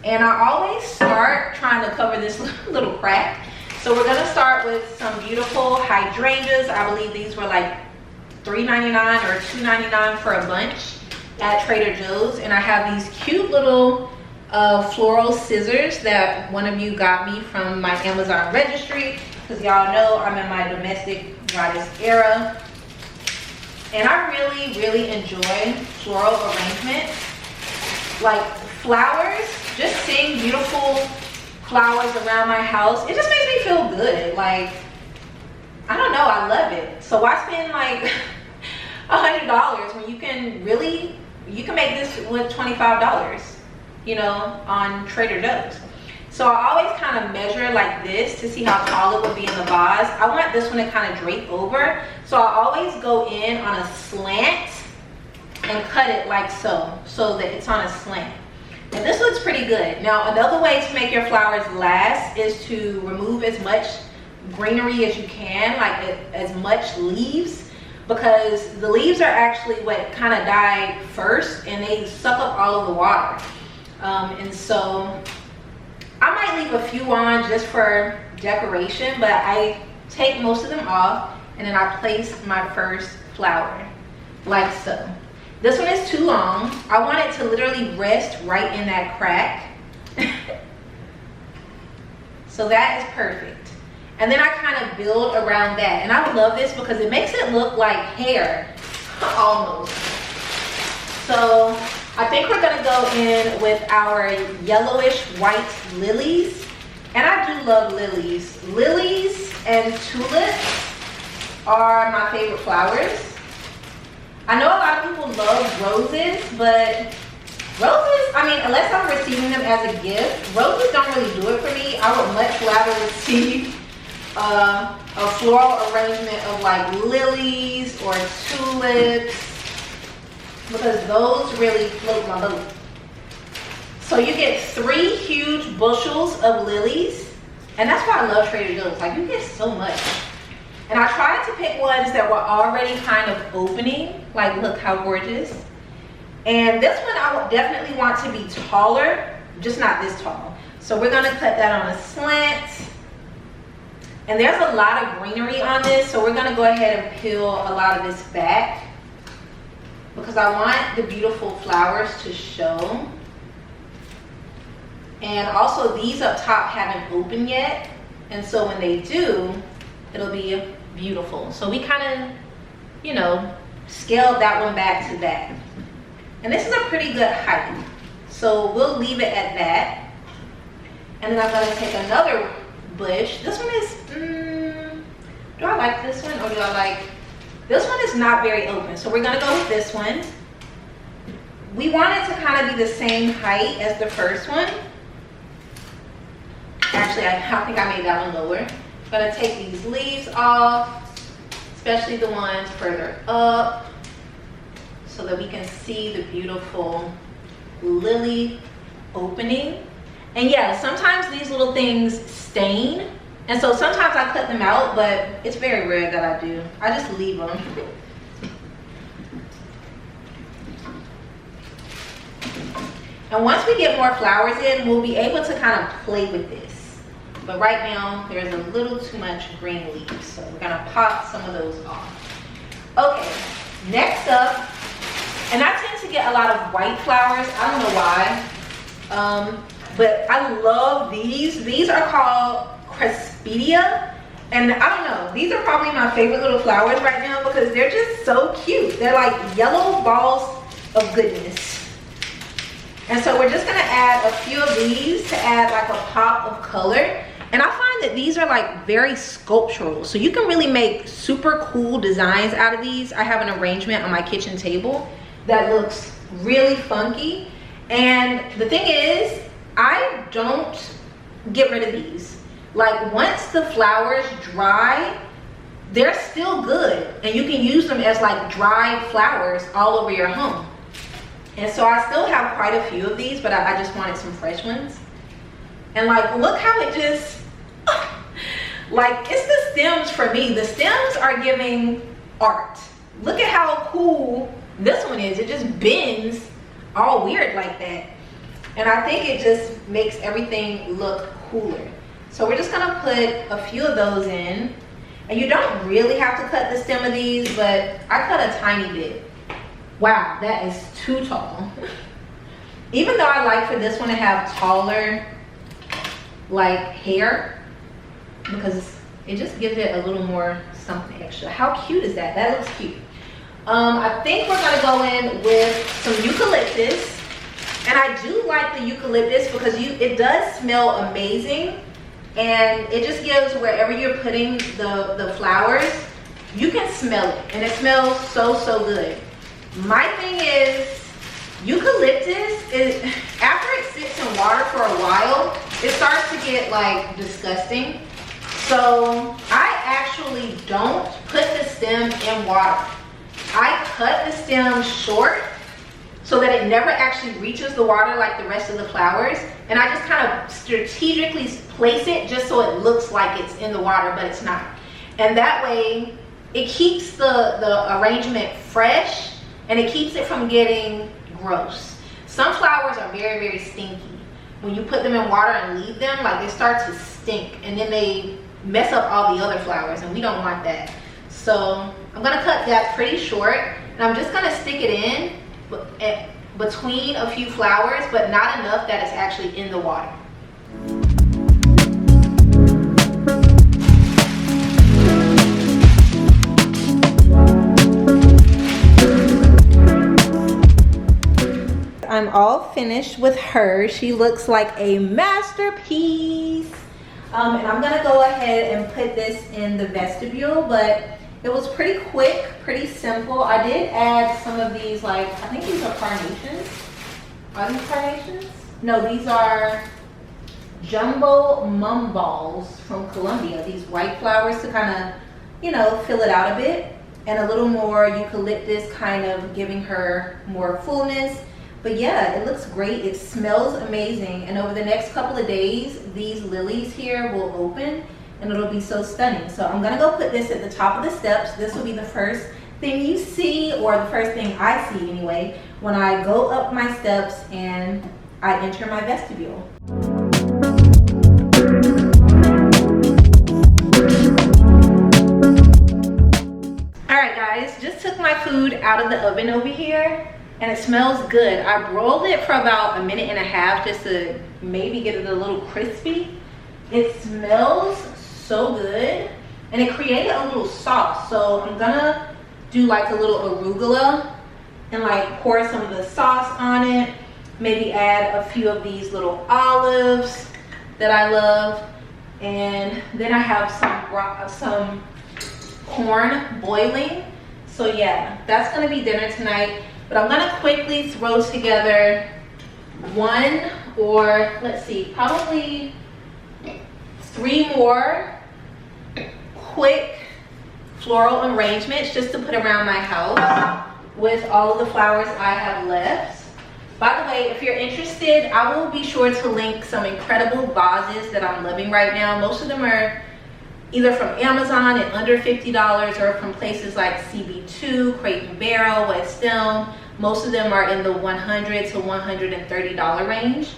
And I always start trying to cover this little crack. So we're gonna start with some beautiful hydrangeas. I believe these were like $3.99 or $2.99 for a bunch at Trader Joe's. And I have these cute little floral scissors that one of you got me from my Amazon registry, because y'all know I'm in my domestic goddess era. And I really enjoy floral arrangements. Like flowers, just seeing beautiful flowers around my house, it just makes me feel good. Like, I don't know, I love it. So why spend like $100 when you can make this with $25, you know, on Trader Joe's. So I always kind of measure like this to see how tall it would be in the vase. I want this one to kind of drape over, so I always go in on a slant and cut it like so that it's on a slant. And this looks pretty good. Now, another way to make your flowers last is to remove as much greenery as you can, like as much leaves, because the leaves are actually what kind of die first, and they suck up all of the water. And so I might leave a few on just for decoration, but I take most of them off, and then I place my first flower like so. This one is too long. I want it to literally rest right in that crack. So that is perfect. And then I kind of build around that. And I love this because it makes it look like hair, almost. So I think we're gonna go in with our yellowish white lilies. And I do love lilies. Lilies and tulips are my favorite flowers. I know a lot of people love roses, but roses, I mean, unless I'm receiving them as a gift, roses don't really do it for me. I would much rather receive a floral arrangement of like lilies or tulips, because those really float my boat. So you get 3 huge bushels of lilies, and that's why I love Trader Joe's. Like, you get so much. And I tried to pick ones that were already kind of opening. Like, look how gorgeous. And this one I would definitely want to be taller, just not this tall. So we're gonna cut that on a slant. And there's a lot of greenery on this, so we're gonna go ahead and peel a lot of this back, because I want the beautiful flowers to show. And also these up top haven't opened yet, and so when they do, it'll be beautiful. So we kind of, you know, scaled that one back to that. And this is a pretty good height, so we'll leave it at that. And then I'm gonna take another bush. This one is, do I like this one, or do I like, this one is not very open, so we're gonna go with this one. We want it to kind of be the same height as the first one. Actually, I think I made that one lower. I'm gonna take these leaves off, especially the ones further up, so that we can see the beautiful lily opening. And yeah, sometimes these little things stain, and so sometimes I cut them out, but it's very rare that I do. I just leave them. And once we get more flowers in, we'll be able to kind of play with this. But right now, there's a little too much green leaves, so we're gonna pop some of those off. Okay, next up, and I tend to get a lot of white flowers. I don't know why, but I love these. These are called Cresspedia, and I don't know, these are probably my favorite little flowers right now because they're just so cute. They're like yellow balls of goodness. And so we're just gonna add a few of these to add like a pop of color. And I find that these are like very sculptural, so you can really make super cool designs out of these. I have an arrangement on my kitchen table that looks really funky. And the thing is, I don't get rid of these. Like once the flowers dry, they're still good, and you can use them as like dried flowers all over your home. And so I still have quite a few of these, but I just wanted some fresh ones. And like, look how it just, like, it's the stems for me. The stems are giving art. Look at how cool this one is. It just bends all weird like that. And I think it just makes everything look cooler. So we're just gonna put a few of those in. And you don't really have to cut the stem of these, but I cut a tiny bit. Wow, that is too tall. Even though I like for this one to have taller like hair, because it just gives it a little more something extra. How cute is that? That looks cute. I think we're gonna go in with some eucalyptus. And I do like the eucalyptus because it does smell amazing. And it just gives wherever you're putting the flowers, you can smell it. And it smells so, so good. My thing is, eucalyptus is, after it sits in water for a while, it starts to get like disgusting. So I actually don't put the stem in water. I cut the stem short so that it never actually reaches the water like the rest of the flowers. And I just kind of strategically place it just so it looks like it's in the water, but it's not. And that way, it keeps the arrangement fresh, and it keeps it from getting gross. Some flowers are very, very stinky. When you put them in water and leave them, like they start to stink, and then they mess up all the other flowers, and we don't want that. So I'm gonna cut that pretty short, and I'm just gonna stick it in between a few flowers, but not enough that it's actually in the water. I'm all finished with her. She looks like a masterpiece. And I'm gonna go ahead and put this in the vestibule, but it was pretty quick, pretty simple. I did add some of these, like, I think these are carnations. Are these carnations? No, these are jumbo mum balls from Colombia. These white flowers to kind of, you know, fill it out a bit. And a little more eucalyptus, kind of giving her more fullness. But yeah, it looks great. It smells amazing. And over the next couple of days, these lilies here will open and it'll be so stunning. So I'm gonna go put this at the top of the steps. This will be the first thing you see, or the first thing I see anyway, when I go up my steps and I enter my vestibule. All right guys, just took my food out of the oven over here. And it smells good. I broiled it for about 1.5 minutes just to maybe get it a little crispy. It smells so good. And it created a little sauce. So I'm gonna do like a little arugula and like pour some of the sauce on it. Maybe add a few of these little olives that I love. And then I have some corn boiling. So yeah, that's gonna be dinner tonight. But I'm gonna quickly throw together one, or let's see, probably 3 more quick floral arrangements just to put around my house with all of the flowers I have left. By the way, if you're interested, I will be sure to link some incredible vases that I'm loving right now. Most of them are either from Amazon at under $50 or from places like CB2, Crate and Barrel, West Elm. Most of them are in the $100 to $130 range.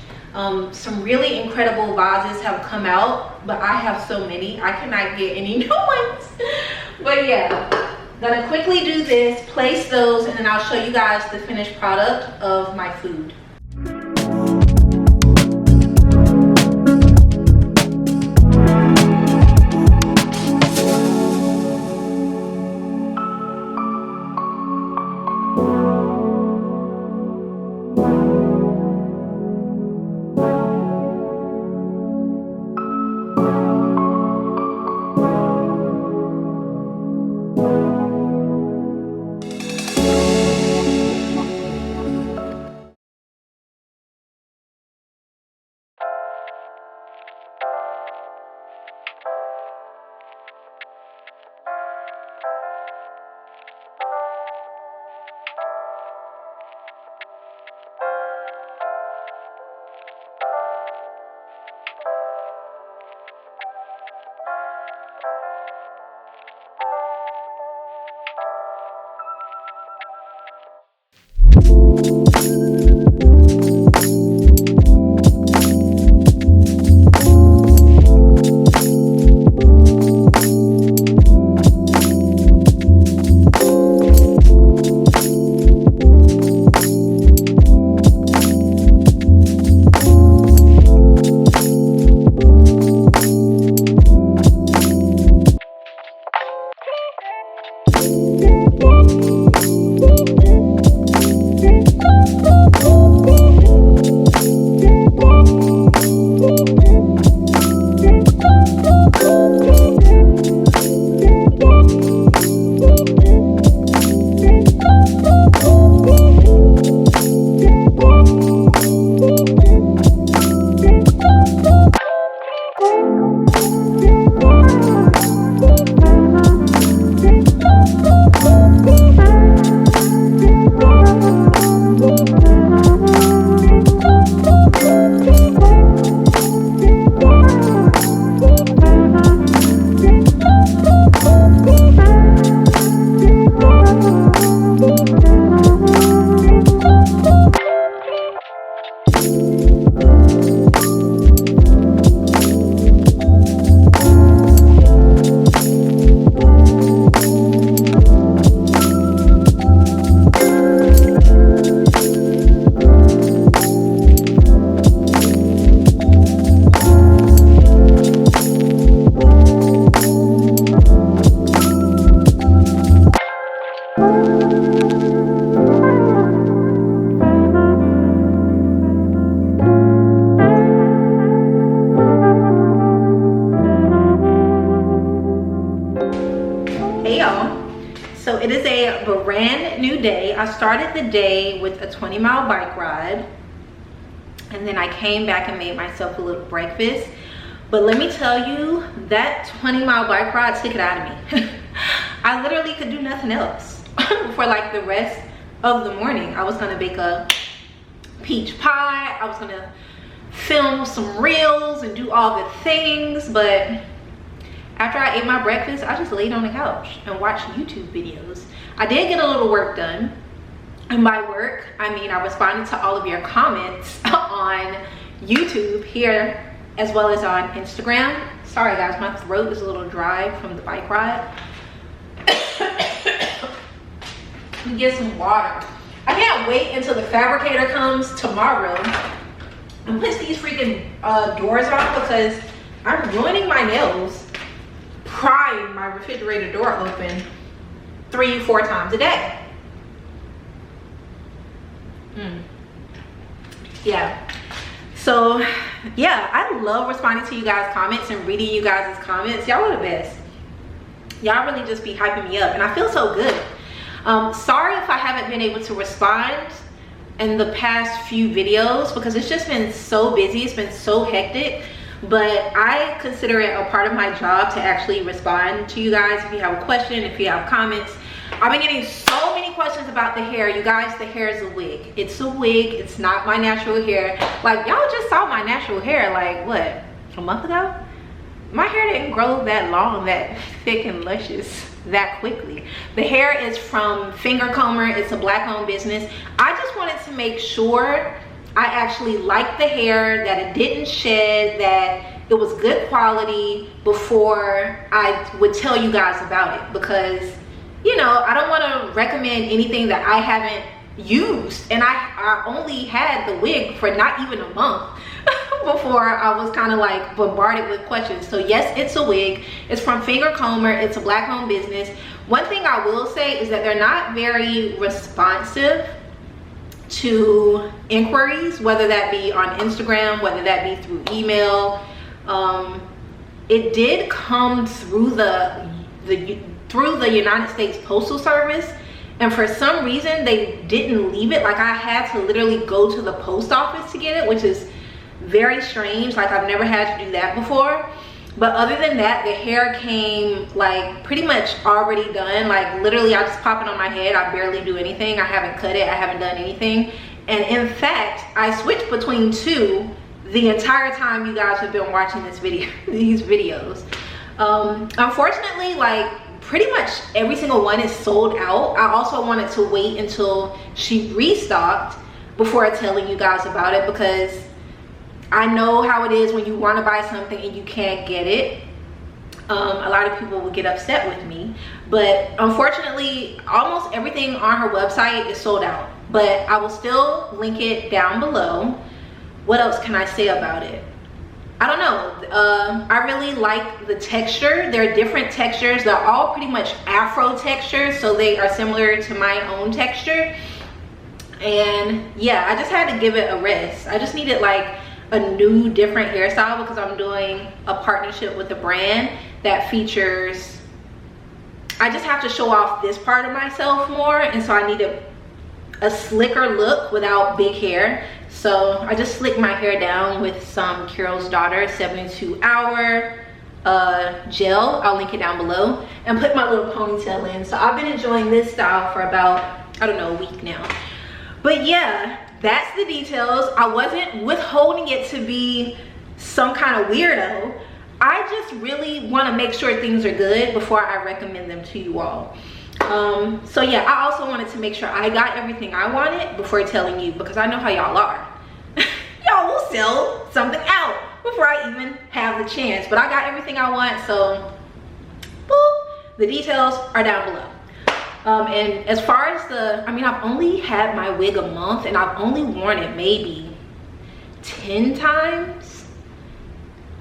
Some really incredible vases have come out, but I have so many, I cannot get any new ones. But yeah, gonna quickly do this, place those, and then I'll show you guys the finished product of my food. So it is a brand new day. I started the day with a 20-mile bike ride, and then I came back and made myself a little breakfast. But let me tell you, that 20-mile bike ride took it out of me. I literally could do nothing else for like the rest of the morning. I was gonna bake a peach pie, I was gonna film some reels and do all the things, but after I ate my breakfast, I just laid on the couch and watched YouTube videos. I did get a little work done. And by work, I mean I responded to all of your comments on YouTube here as well as on Instagram. Sorry guys, my throat is a little dry from the bike ride. Let me get some water. I can't wait until the fabricator comes tomorrow and puts these freaking doors on, because I'm ruining my nails prying my refrigerator door open 3-4 times a day. Yeah, so yeah, I love responding to you guys' comments and reading you guys' comments. Y'all are the best. Y'all really just be hyping me up and I feel so good. Sorry if I haven't been able to respond in the past few videos because it's just been so busy, it's been so hectic. But I consider it a part of my job to actually respond to you guys if you have a question, if you have comments. I've been getting so many questions questions about the hair. You guys, the hair is a wig. It's a wig. It's not my natural hair. Like, y'all just saw my natural hair like what, a month ago? My hair didn't grow that long, that thick and luscious that quickly. The hair is from Finger Comber. It's a black owned business. I just wanted to make sure I actually liked the hair, that it didn't shed, that it was good quality before I would tell you guys about it, because you know, I don't want to recommend anything that I haven't used, and I only had the wig for not even a month before I was kind of like bombarded with questions. So yes, it's a wig. It's from Finger Comber. It's a black owned business. One thing I will say is that they're not very responsive to inquiries, whether that be on Instagram, whether that be through email. It did come through the United States Postal Service, and for some reason they didn't leave it. Like, I had to literally go to the post office to get it, which is very strange. Like, I've never had to do that before. But other than that, the hair came like pretty much already done. Like, literally I just pop it on my head. I barely do anything. I haven't cut it. I haven't done anything. And in fact, I switched between two the entire time you guys have been watching this video, these videos. Unfortunately, like, pretty much every single one is sold out. I also wanted to wait until she restocked before telling you guys about it, because I know how it is when you want to buy something and you can't get it. A lot of people will get upset with me, but unfortunately almost everything on her website is sold out. But I will still link it down below. What else can I say about it? I don't know. I really like the texture. There are different textures. They're all pretty much Afro textures, so they are similar to my own texture. And yeah, I just had to give it a rest. I just needed like a new, different hairstyle, because I'm doing a partnership with a brand that features, I just have to show off this part of myself more, and so I needed a slicker look without big hair. So I just slicked my hair down with some Carol's Daughter 72-hour gel. I'll link it down below, and put my little ponytail in. So I've been enjoying this style for about, I don't know, a week now. But yeah, that's the details. I wasn't withholding it to be some kind of weirdo. I just really want to make sure things are good before I recommend them to you all. So yeah, I also wanted to make sure I got everything I wanted before telling you, because I know how y'all are. Y'all will sell something out before I even have the chance. But I got everything I want, so boop, the details are down below. And as far as the, I mean, I've only had my wig a month, and I've only worn it maybe 10 times.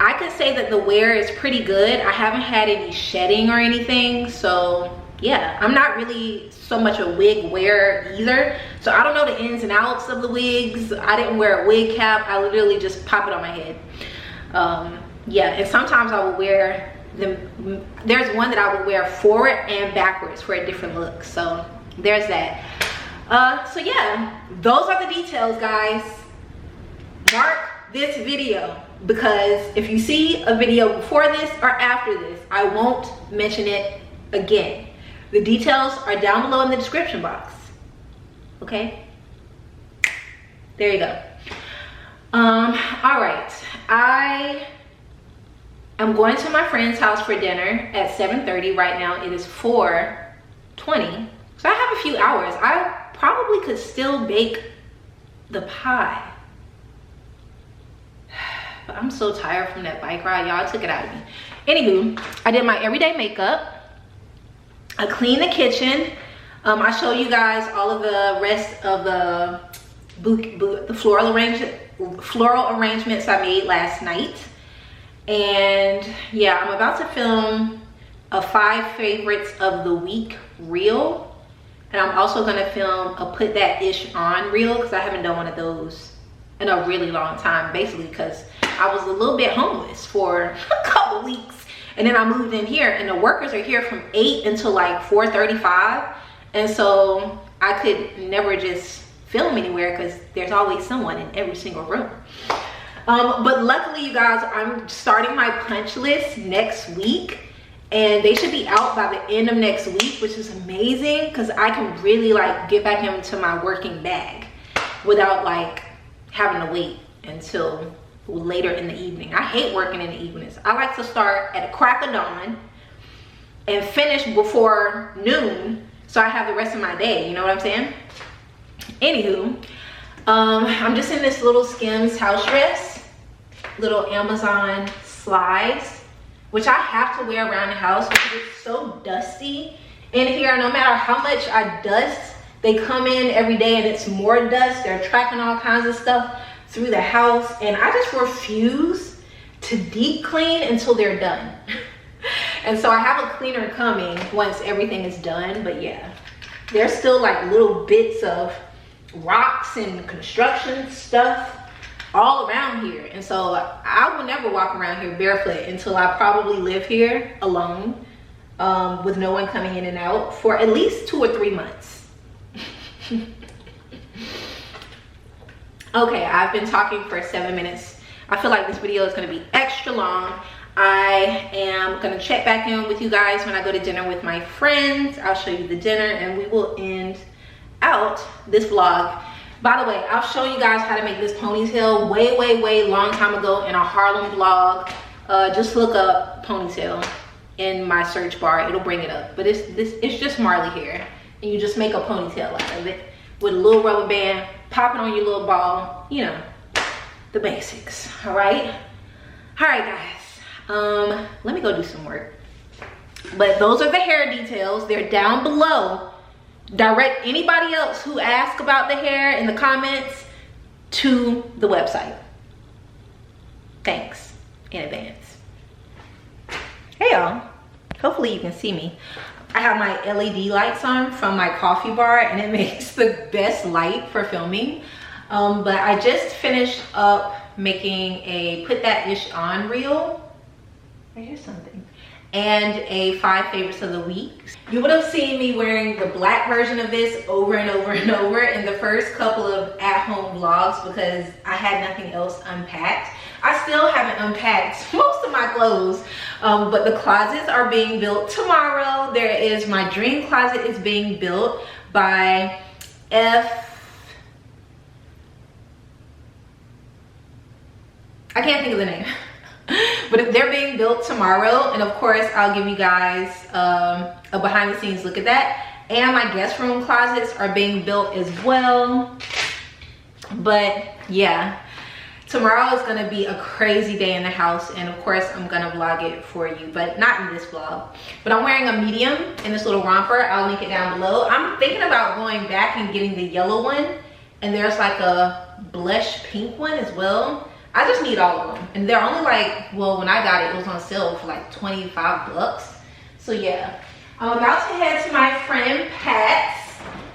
I could say that the wear is pretty good. I haven't had any shedding or anything, so yeah, I'm not really so much a wig wearer either, so I don't know the ins and outs of the wigs. I didn't wear a wig cap. I literally just pop it on my head. Yeah, and sometimes I will wear them. There's one that I would wear forward and backwards for a different look, so there's that. So yeah, those are the details, guys. Mark this video, because if you see a video before this or after this, I won't mention it again. The details are down below in the description box. Okay, there you go. All right, I am going to my friend's house for dinner at 7:30. Right now it is 4:20, so I have a few hours. I probably could still bake the pie, but I'm so tired from that bike ride, y'all. Took it out of me. Anywho, I did my everyday makeup. I cleaned the kitchen. I show you guys all of the rest of the floral arrangements I made last night. And yeah, I'm about to film a 5 favorites of the week reel, and I'm also gonna film a put that ish on reel, because I haven't done one of those in a really long time, basically because I was a little bit homeless for a couple weeks. And then I moved in here, and the workers are here from 8 until like 4:35. And so I could never just film anywhere, because there's always someone in every single room. But luckily, you guys, I'm starting my punch list next week. and they should be out by the end of next week, which is amazing because I can really like get back into my working bag without like having to wait until later in the evening. I hate working in the evenings. I like to start at the crack of dawn and finish before noon so I have the rest of my day, you know what I'm saying? Anywho, I'm just in this little Skims house dress, little Amazon slides, which I have to wear around the house because it's so dusty in here. No matter how much I dust, they come in every day and it's more dust. They're tracking all kinds of stuff through the house, and I just refuse to deep clean until they're done. And so I have a cleaner coming once everything is done. But yeah, there's still like little bits of rocks and construction stuff all around here, and so I will never walk around here barefoot until I probably live here alone, with no one coming in and out for at least 2 or 3 months. Okay, I've been talking for 7 minutes. I feel like this video is going to be extra long. I am going to check back in with you guys when I go to dinner with my friends. I'll show you the dinner and we will end out this vlog. By the way, I've shown you guys how to make this ponytail way long time ago in a Harlem vlog. Just look up ponytail in my search bar, it'll bring it up. But it's just Marley hair, and you just make a ponytail out of it with a little rubber band, pop it on your little ball, you know, the basics. All right guys, let me go do some work. But those are the hair details. They're down below. Direct anybody else who asks about the hair in the comments to the website. Thanks in advance. Hey y'all, hopefully you can see me. I have my LED lights on from my coffee bar, and it makes the best light for filming. But I just finished up making a put that ish on reel. Here's something. And a 5 favorites of the week. You would have seen me wearing the black version of this over and over and over in the first couple of at-home vlogs because I had nothing else unpacked. I still haven't unpacked most of my clothes, but the closets are being built tomorrow. There is my dream closet is being built by I can't think of the name. But they're being built tomorrow, and of course I'll give you guys a behind the scenes look at that. And my guest room closets are being built as well. But yeah, tomorrow is going to be a crazy day in the house, and of course I'm going to vlog it for you, but not in this vlog. But I'm wearing a medium in this little romper. I'll link it down below. I'm thinking about going back and getting the yellow one, and there's like a blush pink one as well. I just need all of them, and they're only like, well, when I got it, it was on sale for like 25 bucks. So yeah, I'm about to head to my friend Pat's.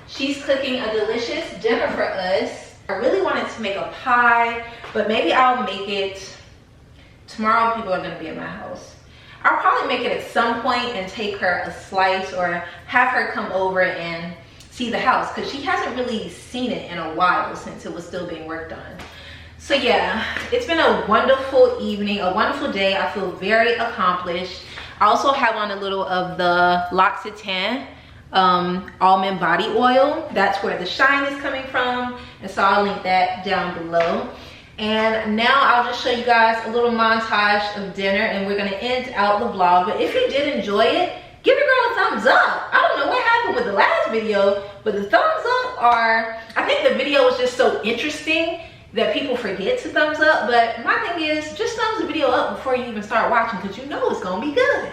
She's cooking a delicious dinner for us. I really wanted to make a pie, but maybe I'll make it tomorrow. People are gonna be at my house. I'll probably make it at some point and take her a slice, or have her come over and see the house, because she hasn't really seen it in a while since it was still being worked on. So yeah, it's been a wonderful evening, a wonderful day. I feel very accomplished. I also have on a little of the L'Occitane almond body oil. That's where the shine is coming from, and so I'll link that down below. And now I'll just show you guys a little montage of dinner, and we're gonna end out the vlog. But if you did enjoy it, give your girl a thumbs up. I don't know what happened with the last video, but the thumbs up are, I think the video was just so interesting that people forget to thumbs up. But my thing is, just thumbs the video up before you even start watching, because you know it's gonna be good,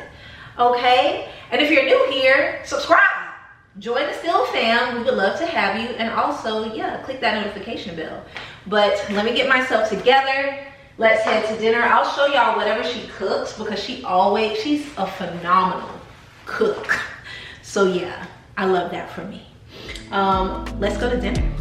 okay? And if you're new here, subscribe, join the Steele fam. We would love to have you. And also, yeah, click that notification bell. But let me get myself together. Let's head to dinner. I'll show y'all whatever she cooks, because she's a phenomenal cook. So yeah, I love that for me. Let's go to dinner.